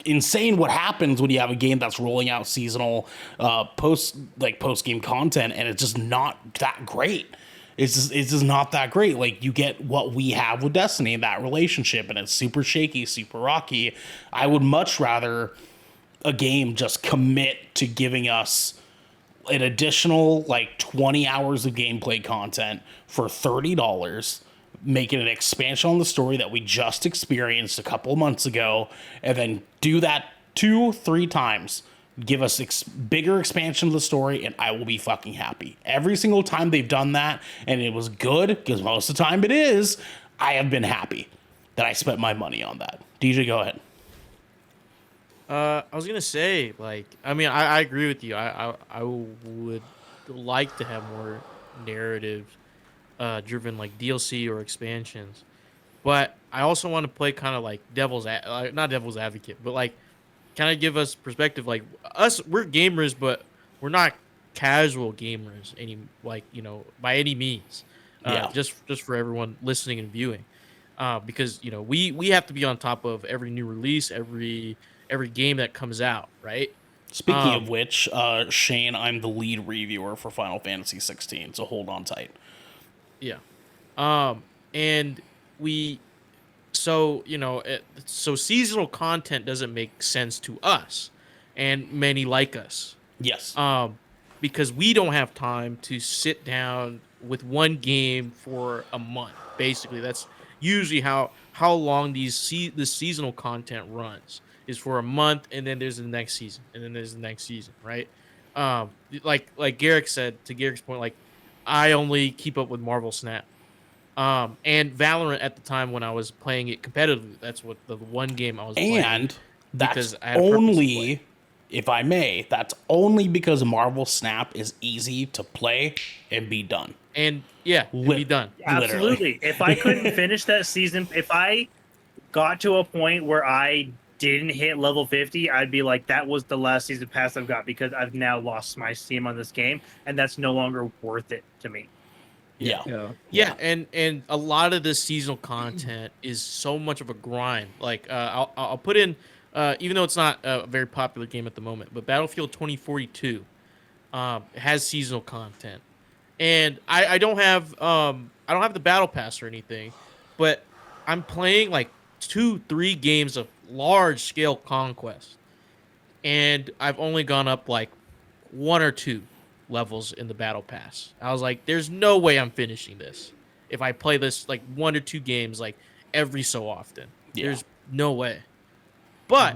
insane what happens when you have a game that's rolling out seasonal post game content, and it's just not that great. It's just not that great. Like, you get what we have with Destiny, that relationship, and it's super shaky, super rocky. I would much rather a game just commit to giving us an additional like 20 hours of gameplay content for $30, make it an expansion on the story that we just experienced a couple of months ago, and then do that 2-3 times. Give us bigger expansion of the story, and I will be fucking happy. Every single time they've done that, and it was good, because most of the time it is, I have been happy that I spent my money on that. DJ, go ahead. I was gonna say, like, I mean, I agree with you. I would like to have more narrative driven, like, DLC or expansions, but I also want to play kind of like not devil's advocate, but like kind of give us perspective. Like, we're gamers, but we're not casual gamers by any means. Just for everyone listening and viewing, because we have to be on top of every new release, every game that comes out, right? Speaking of which, Shane, I'm the lead reviewer for Final Fantasy 16, so hold on tight. Yeah. And so seasonal content doesn't make sense to us and many like us. Yes. Because we don't have time to sit down with one game for a month. Basically, that's usually how long this seasonal content runs. Is for a month, and then there's the next season, and then there's the next season, right? Like Garrick said, to Garrick's point, like, I only keep up with Marvel Snap, and Valorant at the time when I was playing it competitively. That's what the one game I was playing. And that's only, if I may, that's only because Marvel Snap is easy to play and be done. And yeah, be done. Absolutely. Literally. If I couldn't finish that season, if I got to a point where I didn't hit level 50, I'd be like, that was the last season pass I've got, because I've now lost my steam on this game, and that's no longer worth it to me. Yeah, and a lot of this seasonal content is so much of a grind. Like, I'll put in, even though it's not a very popular game at the moment, but Battlefield 2042 has seasonal content, and I don't have the battle pass or anything, but I'm playing like 2-3 games of large scale conquest, and I've only gone up like 1 or 2 levels in the battle pass. I was like, there's no way I'm finishing this if I play this like 1 or 2 games like every so often. There's no way. But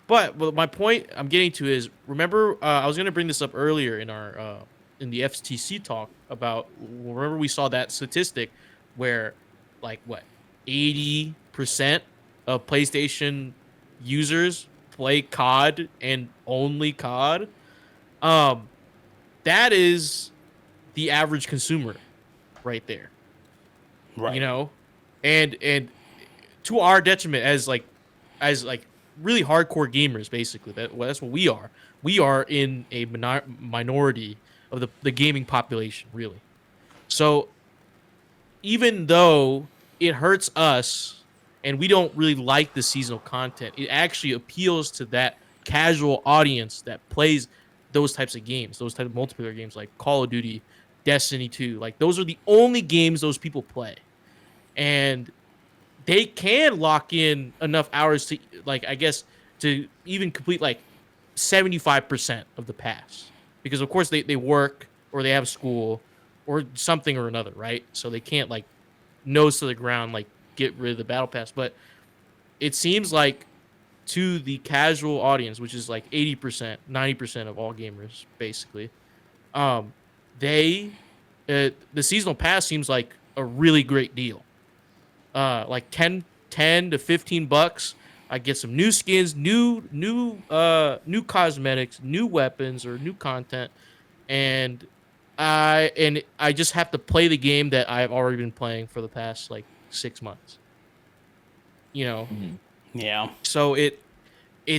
my point I'm getting to is, remember, I was going to bring this up earlier in our in the FTC talk about, remember we saw that statistic where like 80% of PlayStation users play COD and only COD. That is the average consumer right there. Right. And to our detriment as really hardcore gamers, basically. That's what we are. We are in a minority of the gaming population, really. So even though it hurts us and we don't really like the seasonal content, it actually appeals to that casual audience that plays those types of games, those type of multiplayer games like Call of Duty, Destiny 2. Like, those are the only games those people play. and they can lock in enough hours to, like, I guess, to even complete like 75% of the pass, because of course they work or they have school or something or another, right? So they can't like nose to the ground like get rid of the battle pass. But it seems like to the casual audience, which is like 80%, 90% of all gamers basically, um they the seasonal pass seems like a really great deal. Like 10 to $15. I get some new skins, new cosmetics, new weapons or new content, and I just have to play the game that I've already been playing for the past like 6 months. You know, Yeah. so it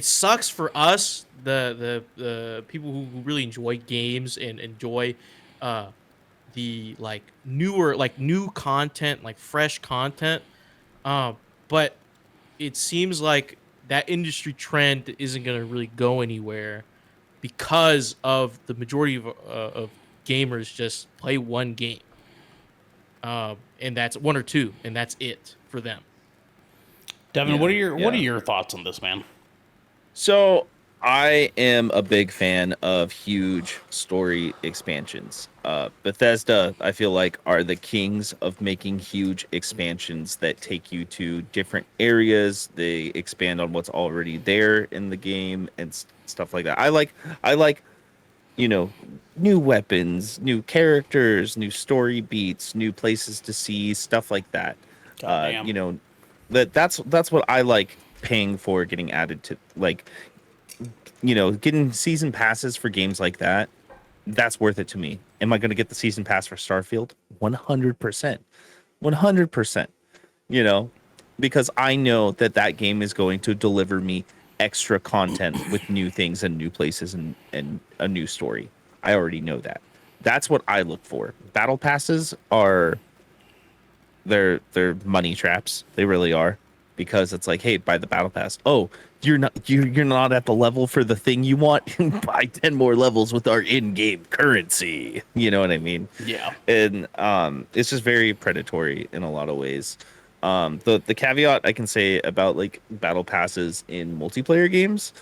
sucks for us, the people who really enjoy games and enjoy uh the like newer, like new content, like fresh content. But it seems like that industry trend isn't going to really go anywhere because of the majority of gamers just play one game, and that's one or two, and that's it for them. Devin, Yeah, what are yeah. your thoughts on this, man? So I am a big fan of huge story expansions. Bethesda, I feel like, are the kings of making huge expansions that take you to different areas. They expand on what's already there in the game and stuff like that. I like, you know, new weapons, new characters, new story beats, new places to see, stuff like that. Goddamn. You know, that's what I like paying for, getting added to, like, you know, getting season passes for games like that. That's worth it to me. Am I going to get the season pass for Starfield? 100%. 100%. You know, because I know that that game is going to deliver me extra content with new things and new places and a new story. I already know that. That's what I look for. Battle passes are, they're money traps. They really are, because it's like, hey, buy the battle pass. Oh, you're not at the level for the thing you want. Buy 10 more levels with our in-game currency. You know what I mean? Yeah. And it's just very predatory in a lot of ways. The caveat I can say about like battle passes in multiplayer games,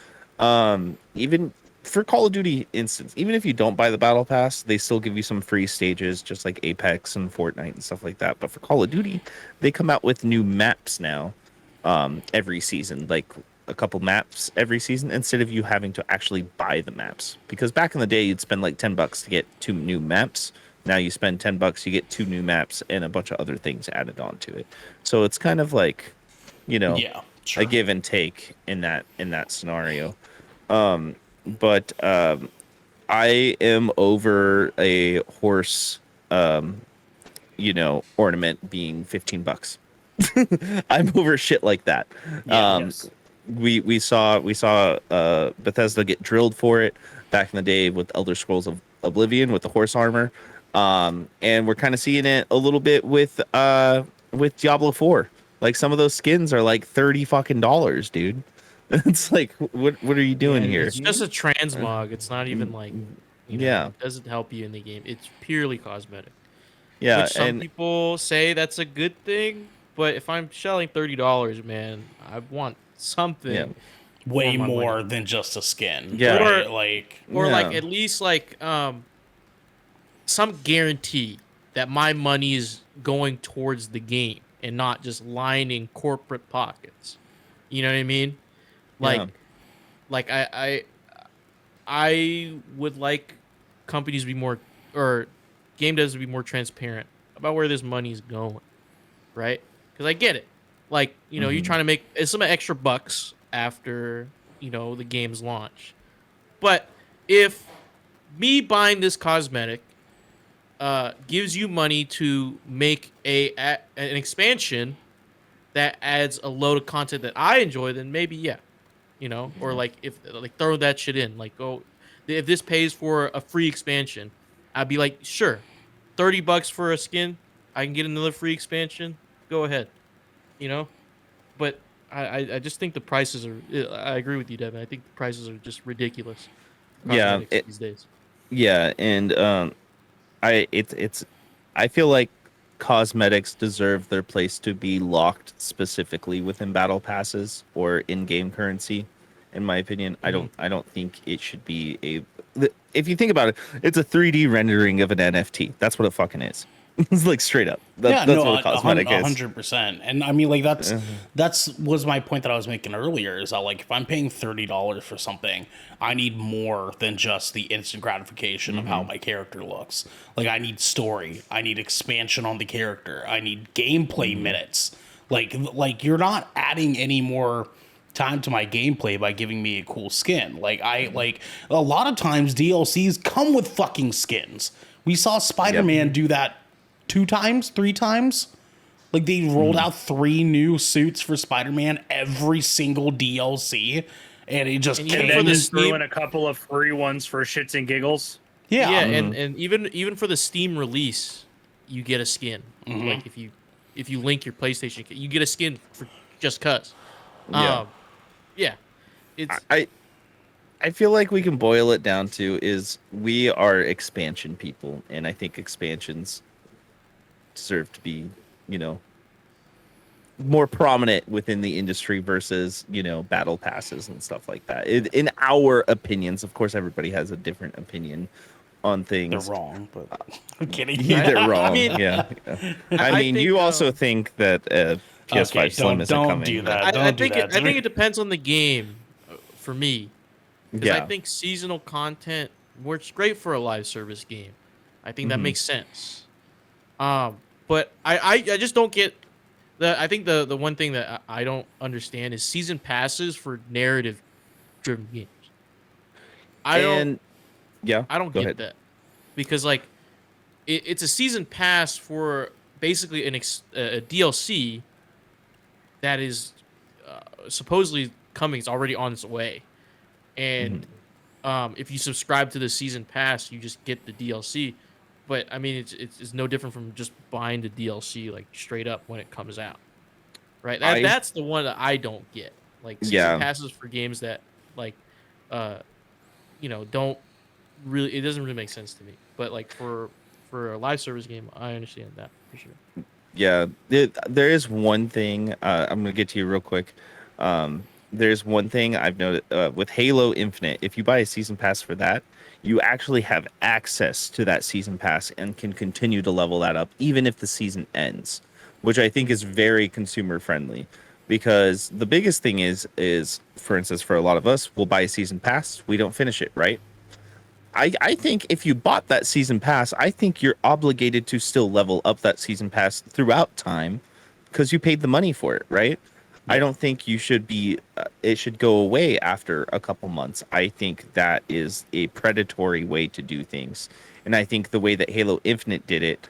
even for Call of Duty instance, even if you don't buy the battle pass, they still give you some free stages, just like Apex and Fortnite and stuff like that. But for Call of Duty, they come out with new maps now, every season, like a couple maps every season, instead of you having to actually buy the maps. Because back in the day, you'd spend like $10 to get 2 new maps. Now you spend $10, you get 2 new maps and a bunch of other things added onto it. So it's kind of like, you know, Yeah. Sure. a give and take in that scenario. But I am over a horse, you know, ornament being $15. I'm over shit like that. Yeah. Yes. We saw Bethesda get drilled for it back in the day with Elder Scrolls of Oblivion with the horse armor. And we're kind of seeing it a little bit with Diablo 4. Like, some of those skins are like $30 fucking dollars, dude. It's like, what are you doing here? It's just a transmog. It's not even like, Yeah. it doesn't help you in the game. It's purely cosmetic. Yeah, Which some and people say that's a good thing, but if I'm shelling $30, man, I want something. yeah, Way for my more money. than just a skin. Yeah. Right? Or- Like, Or like Yeah. at least like some guarantee that my money is going towards the game and not just lining corporate pockets. You know what I mean? Like Yeah. like I would like companies to be more, or game devs to be more transparent about where this money's going, right? Because I get it. Like, you're trying to make some extra bucks after, the game's launch. But if me buying this cosmetic gives you money to make an expansion that adds a load of content that I enjoy, then maybe yeah, or like if like throw that shit in, like go, if this pays for a free expansion, I'd be like, sure, $30 for a skin, I can get another free expansion, go ahead, you know. But I just think the prices are. I agree with you, Devin. I think the prices are just ridiculous. For Yeah, cosmetics these days. yeah, and it's I feel like cosmetics deserve their place to be locked specifically within battle passes or in-game currency. In my opinion, I don't think it should be if you think about it, it's a 3D rendering of an NFT. That's what it fucking is. It's like straight up. That's what a cosmetic is. 100%. And I mean, like that's was my point that I was making earlier. Is that like if I'm paying $30 for something, I need more than just the instant gratification of how my character looks. Like I need story. I need expansion on the character. I need gameplay minutes. Like you're not adding any more time to my gameplay by giving me a cool skin. Like a lot of times DLCs come with fucking skins. We saw Spider-Man do that 2 times, 3 times. Like they rolled out 3 new suits for Spider-Man every single DLC, and it just And then just threw in a couple of free ones for shits and giggles. yeah. and even for the Steam release, you get a skin. Like if you link your PlayStation, you get a skin for just cuz. Yeah. It's I feel like we can boil it down to is we are expansion people, and I think expansions deserve to be, more prominent within the industry versus, battle passes and stuff like that. In our opinions, of course, everybody has a different opinion on things. They're wrong, but I'm kidding. Yeah, they're wrong. I mean, yeah. I mean, think, you also think that PS5 Okay, Slim isn't don't coming. do but- that. I think it depends on the game for me. Because Yeah. I think seasonal content works great for a live service game. I think that makes sense. But I just don't get I think the one thing that I don't understand is season passes for narrative driven games. I don't Yeah. go get ahead. That because like it's a season pass for basically a DLC that is supposedly coming. It's already on its way, and if you subscribe to the season pass, you just get the DLC. But I mean, it's no different from just buying the DLC like straight up when it comes out, right? That's the one that I don't get. Like season passes for games that like, don't really. It doesn't really make sense to me. But like for a live service game, I understand that for sure. Yeah, there is one thing. I'm gonna get to you real quick. There's one thing I've noticed with Halo Infinite. If you buy a season pass for that, you actually have access to that season pass and can continue to level that up even if the season ends, which I think is very consumer friendly. Because the biggest thing is for instance, for a lot of us, we'll buy a season pass, we don't finish it, right? I think if you bought that season pass, I think you're obligated to still level up that season pass throughout time because you paid the money for it, right? I don't think you should be, it should go away after a couple months. I think that is a predatory way to do things. And I think the way that Halo Infinite did it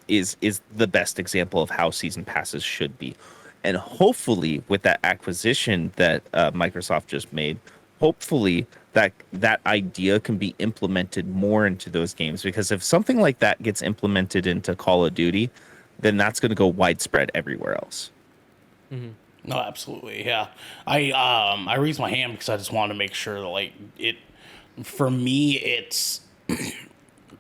is the best example of how season passes should be. And hopefully with that acquisition that Microsoft just made, hopefully that idea can be implemented more into those games, because if something like that gets implemented into Call of Duty, then that's going to go widespread everywhere else. No, absolutely, yeah. I raised my hand because I just wanted to make sure that like it. For me, it's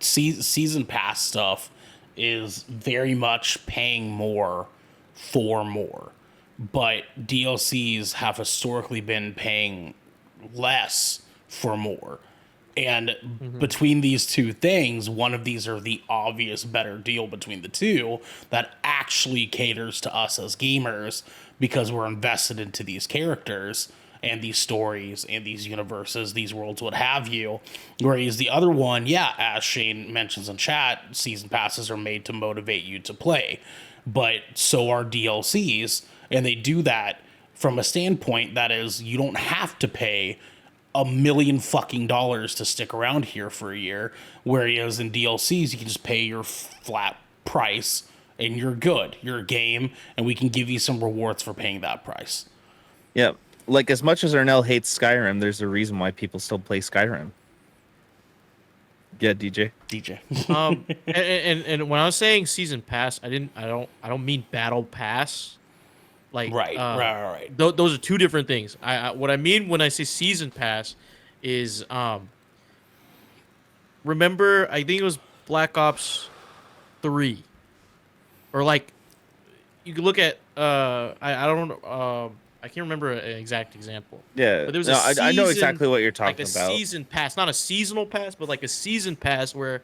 season pass stuff is very much paying more for more, but DLCs have historically been paying less for more. And between these two things, one of these are the obvious better deal between the two that actually caters to us as gamers because we're invested into these characters and these stories and these universes, these worlds, what have you. Whereas the other one, yeah, as Shane mentions in chat, season passes are made to motivate you to play. But so are DLCs, and they do that from a standpoint that is you don't have to pay $1 million fucking dollars to stick around here for a year, whereas in DLCs you can just pay your flat price and you're good. You're a game, and we can give you some rewards for paying that price. Yeah, like as much as Ernell hates Skyrim, there's a reason why people still play Skyrim. Yeah, DJ. And when I was saying season pass, I don't mean battle pass. Like Right. Those are two different things. What I mean when I say season pass is remember, I think it was Black Ops 3 or like you could look at I don't I can't remember an exact example. Yeah, But there was no, I know season- exactly what you're like talking a about. season pass, not a seasonal pass, but like a season pass where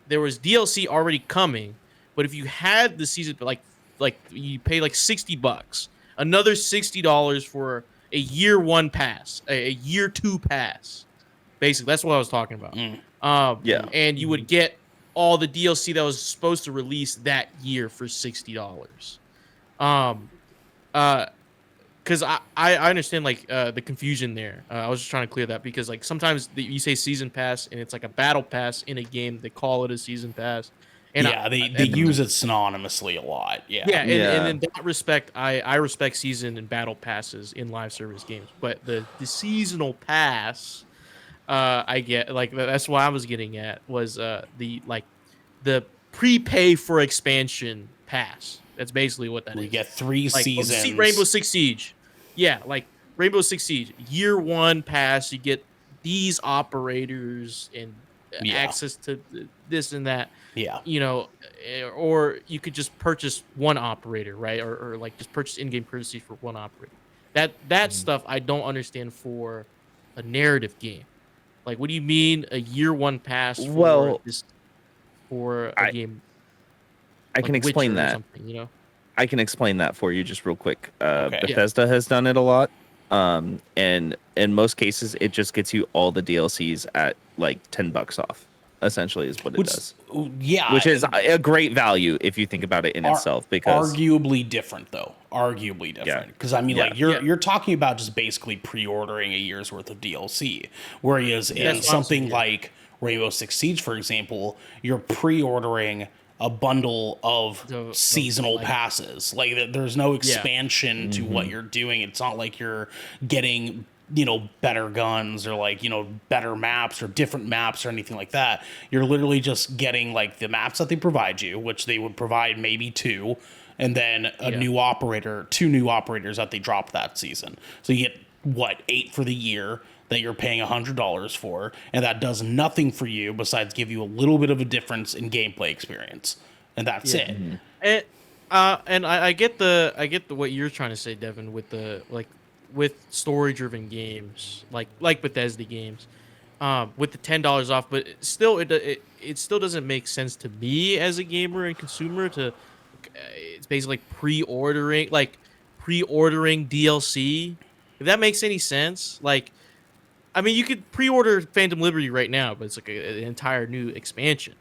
there was DLC already coming, but if you had the season like you pay like $60, another $60 for a year one pass, a year two pass. Basically, that's what I was talking about. Yeah. And you would get all the DLC that was supposed to release that year for $60. Um, because I understand like the confusion there. I was just trying to clear that because like sometimes you say season pass and it's like a battle pass in a game. They call it a season pass. And yeah, they use it synonymously a lot. Yeah. yeah, and Yeah. in that respect, I respect season and battle passes in live service games. But the seasonal pass, I get like that's what I was getting at was the prepay for expansion pass. That's basically what that is. We get 3 like seasons. Rainbow Six Siege. Yeah, like Rainbow Six Siege. Year one pass, you get these operators and Yeah. access to this and that. Yeah. You know, or you could just purchase one operator, right? Or like just purchase in-game currency for one operator. That stuff I don't understand for a narrative game. Like, what do you mean a year one pass for Well, this for a game? I can like explain Witcher or that. something, you know? I can explain that for you just real quick. Okay. Yeah. Bethesda has done it a lot. And in most cases, it just gets you all the DLCs at like $10 off. Essentially, is what it does. Yeah. Which is a great value if you think about it in itself. Because arguably different though. Arguably different. Because I mean, like you're talking about just basically pre-ordering a year's worth of DLC, whereas in something like Rainbow Six Siege, for example, you're pre-ordering a bundle of seasonal passes. Like there's no expansion to what you're doing. It's not like you're getting, you know, better guns or like, you know, better maps or different maps or anything like that. You're literally just getting like the maps that they provide you, which they would provide maybe 2, and then a new operator, 2 new operators that they dropped that season. So you get what, 8 for the year that you're paying $100 for, and that does nothing for you besides give you a little bit of a difference in gameplay experience, and that's it. And I get the what you're trying to say, Devin, with the with story driven games like Bethesda games, with the $10 off, but still it still doesn't make sense to me as a gamer and consumer to it's basically pre-ordering DLC. If that makes any sense, like. I mean, you could pre-order Phantom Liberty right now, but it's like an entire new expansion.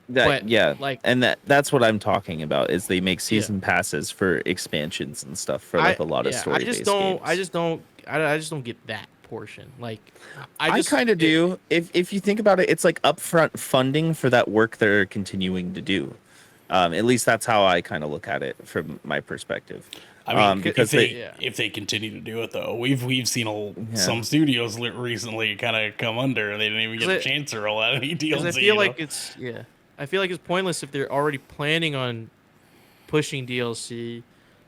That's what I'm talking about. Is they make season passes for expansions and stuff for like a lot of story-based games. I just don't get that portion. Like, I kind of do. If you think about it, it's like upfront funding for that work they're continuing to do. At least that's how I kind of look at it from my perspective. I mean, because if they continue to do it though, we've seen some studios recently kind of come under, and they didn't even get a chance to roll out any DLC. I feel like I feel like it's pointless if they're already planning on pushing DLC.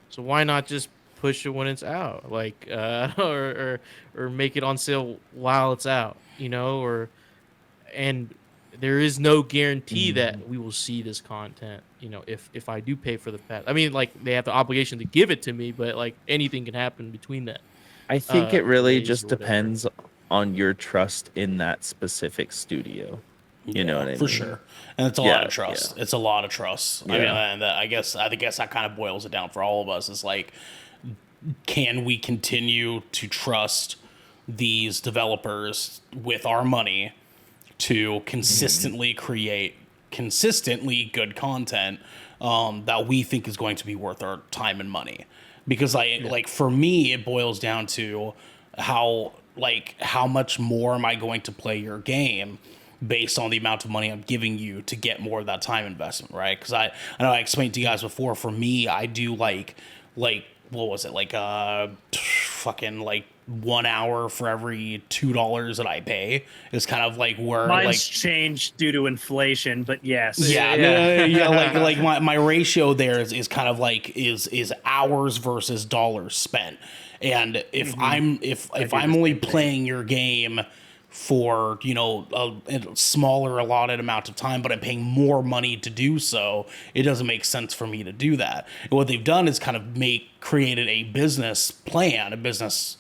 So why not just push it when it's out, like or make it on sale while it's out, you know? And there is no guarantee that we will see this content, you know, if I do pay for the pass. I mean, like, they have the obligation to give it to me, but like anything can happen between that. I think it really just depends on your trust in that specific studio. You know what I mean? For sure. And it's a lot of trust. Yeah. It's a lot of trust. Yeah. I mean, and I guess that kind of boils it down for all of us. Is like, can we continue to trust these developers with our money to consistently create consistently good content that we think is going to be worth our time and money? Because like for me, it boils down to how much more am I going to play your game based on the amount of money I'm giving you to get more of that time investment, right? Because I know I explained to you guys before, for me, I do like what was it, like fucking like 1 hour for every $2 that I pay is kind of like where mine's changed due to inflation, but yes. Like my ratio there is kind of like is hours versus dollars spent. And if I'm only playing your game for, you know, a smaller allotted amount of time, but I'm paying more money to do so, it doesn't make sense for me to do that. And what they've done is kind of created a business plan, a business,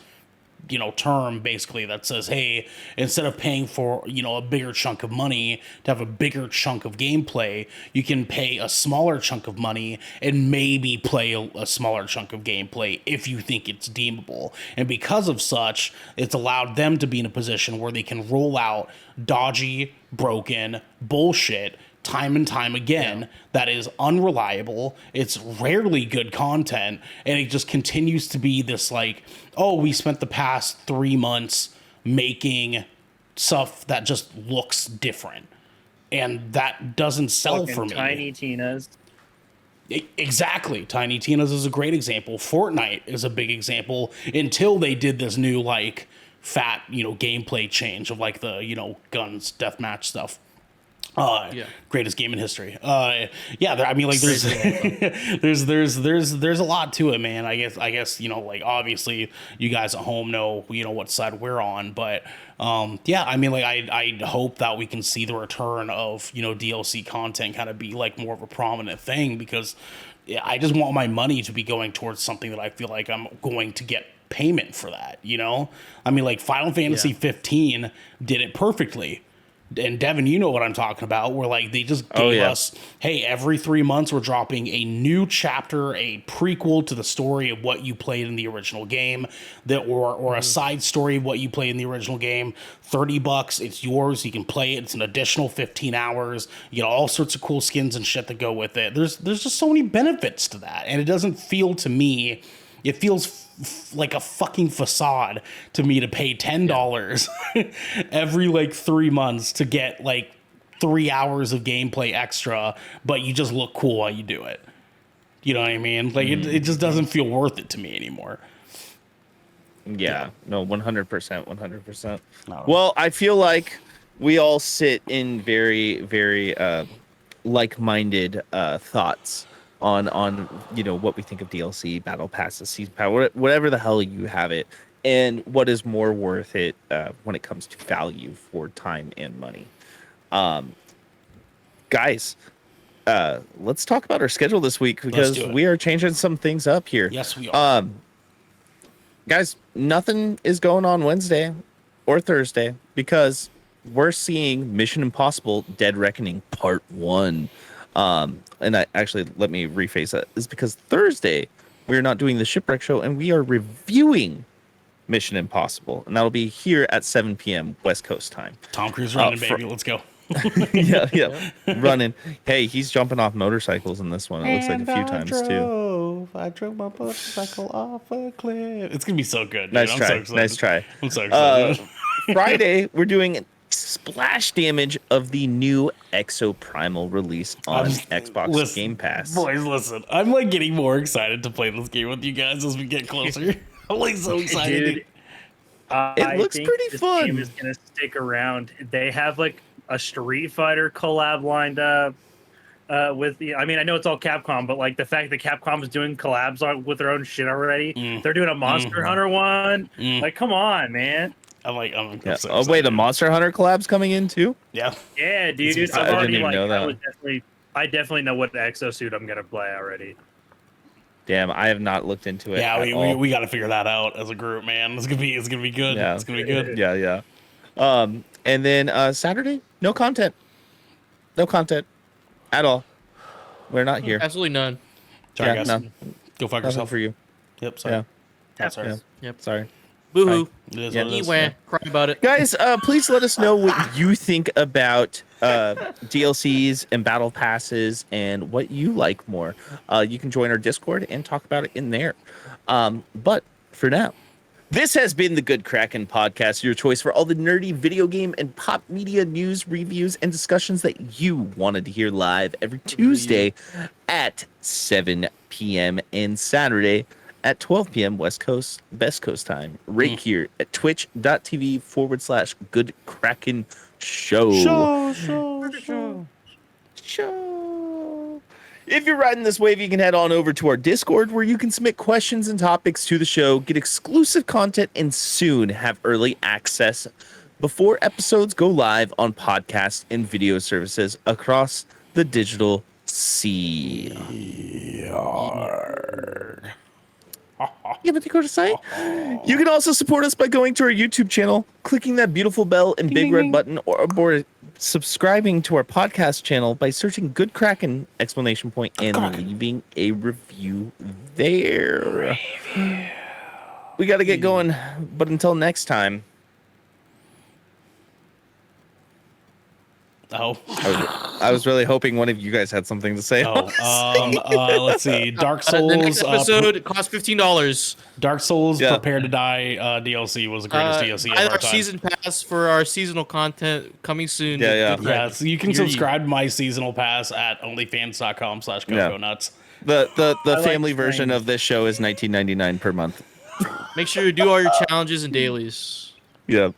you know, term basically that says, hey, instead of paying for, you know, a bigger chunk of money to have a bigger chunk of gameplay, you can pay a smaller chunk of money and maybe play a smaller chunk of gameplay if you think it's deemable. And because of such, it's allowed them to be in a position where they can roll out dodgy, broken bullshit time and time again that is unreliable. It's rarely good content, and it just continues to be this like, oh, we spent the past 3 months making stuff that just looks different, and that doesn't sell Fucking for me. Tiny Tina's. Exactly. Tiny Tina's is a great example. Fortnite is a big example until they did this new like fat, you know, gameplay change of like the, you know, guns deathmatch stuff. Greatest game in history. I mean, like, there's there's a lot to it, man. I guess, you know, like, obviously you guys at home know, you know, what side we're on, but, I mean, like, I hope that we can see the return of, you know, DLC content kind of be like more of a prominent thing, because I just want my money to be going towards something that I feel like I'm going to get payment for that, you know? I mean, like, Final Fantasy 15 did it perfectly. And Devin, you know what I'm talking about, where like they just gave us, hey, every 3 months we're dropping a new chapter, a prequel to the story of what you played in the original game, or a side story of what you played in the original game. $30, it's yours. You can play it. It's an additional 15 hours. You get all sorts of cool skins and shit that go with it. There's just so many benefits to that, and it doesn't feel to me. It feels like a fucking facade to me to pay $10 every like 3 months to get like 3 hours of gameplay extra, but you just look cool while you do it. You know what I mean? Like it just doesn't feel worth it to me anymore. Yeah, no, 100%, 100%. Well, I feel like we all sit in very, very like-minded thoughts on you know what we think of DLC, battle passes, season pass, whatever the hell you have it, and what is more worth it when it comes to value for time and money. Guys, let's talk about our schedule this week, because we are changing some things up here. Yes, we are. Guys, nothing is going on Wednesday or Thursday because we're seeing Mission Impossible: Dead Reckoning Part 1. And I actually, let me rephrase that. It's because Thursday we're not doing the Shipwreck Show, and we are reviewing Mission Impossible, and that'll be here at 7 p.m. West Coast time. Tom Cruise running, baby. Let's go. yeah, running. Hey, he's jumping off motorcycles in this one. It looks like a few times too. I drove my motorcycle off a cliff. It's gonna be so good. Nice dude. try. Nice try. I'm so excited. Friday we're doing splash damage of the new Exoprimal release on Xbox Game Pass. Boys, listen. I'm like getting more excited to play this game with you guys as we get closer. I'm like so excited. Dude, it looks pretty fun. This game is gonna stick around. They have like a Street Fighter collab lined up with the. I mean, I know it's all Capcom, but like the fact that Capcom is doing collabs with their own shit already. They're doing a Monster Hunter one. Like, come on, man. I'm so oh wait, a Monster Hunter collab's coming in too? Yeah, dude. I didn't even know that. I definitely know what exosuit I'm gonna play already. Damn, I have not looked into it. Yeah, we got to figure that out as a group, man. It's gonna be good. Yeah. It's gonna be good. Yeah. And then Saturday, no content at all. We're not here. Absolutely none. Sorry, guys. No, Go fuck nothing yourself. for you. Yep. Sorry. Yeah. Not sorry. Yeah. Yep. Sorry. Boo-hoo. It is Yeah. what it is. Anyway, cry about it. Guys, please let us know what you think about DLCs and battle passes and what you like more. You can join our Discord and talk about it in there. But for now, this has been the Good Kraken Podcast, your choice for all the nerdy video game and pop media news, reviews, and discussions that you wanted to hear live every Tuesday at 7 p.m. and Saturday at 12 p.m. West Coast, Best Coast time, right here at twitch.tv/Good Kraken Show. Show. If you're riding this wave, you can head on over to our Discord where you can submit questions and topics to the show, get exclusive content, and soon have early access before episodes go live on podcast and video services across the digital sea. You have to go to site. You can also support us by going to our YouTube channel, clicking that beautiful bell and big red button, or subscribing to our podcast channel by searching Good Kraken ! And leaving a review there. We got to get going, but until next time. Oh. I was really hoping one of you guys had something to say. Let's see. Dark Souls. The next episode costs $15. Dark Souls Yeah. Prepare to Die DLC was the greatest DLC of our Our time. season pass for our seasonal content coming soon. Yeah. Yeah, so you can You're- subscribe to my seasonal pass at onlyfans.com/coconuts. The like family version spring. of this show is $19.99 per month. Make sure you do all your challenges and dailies. Yeah.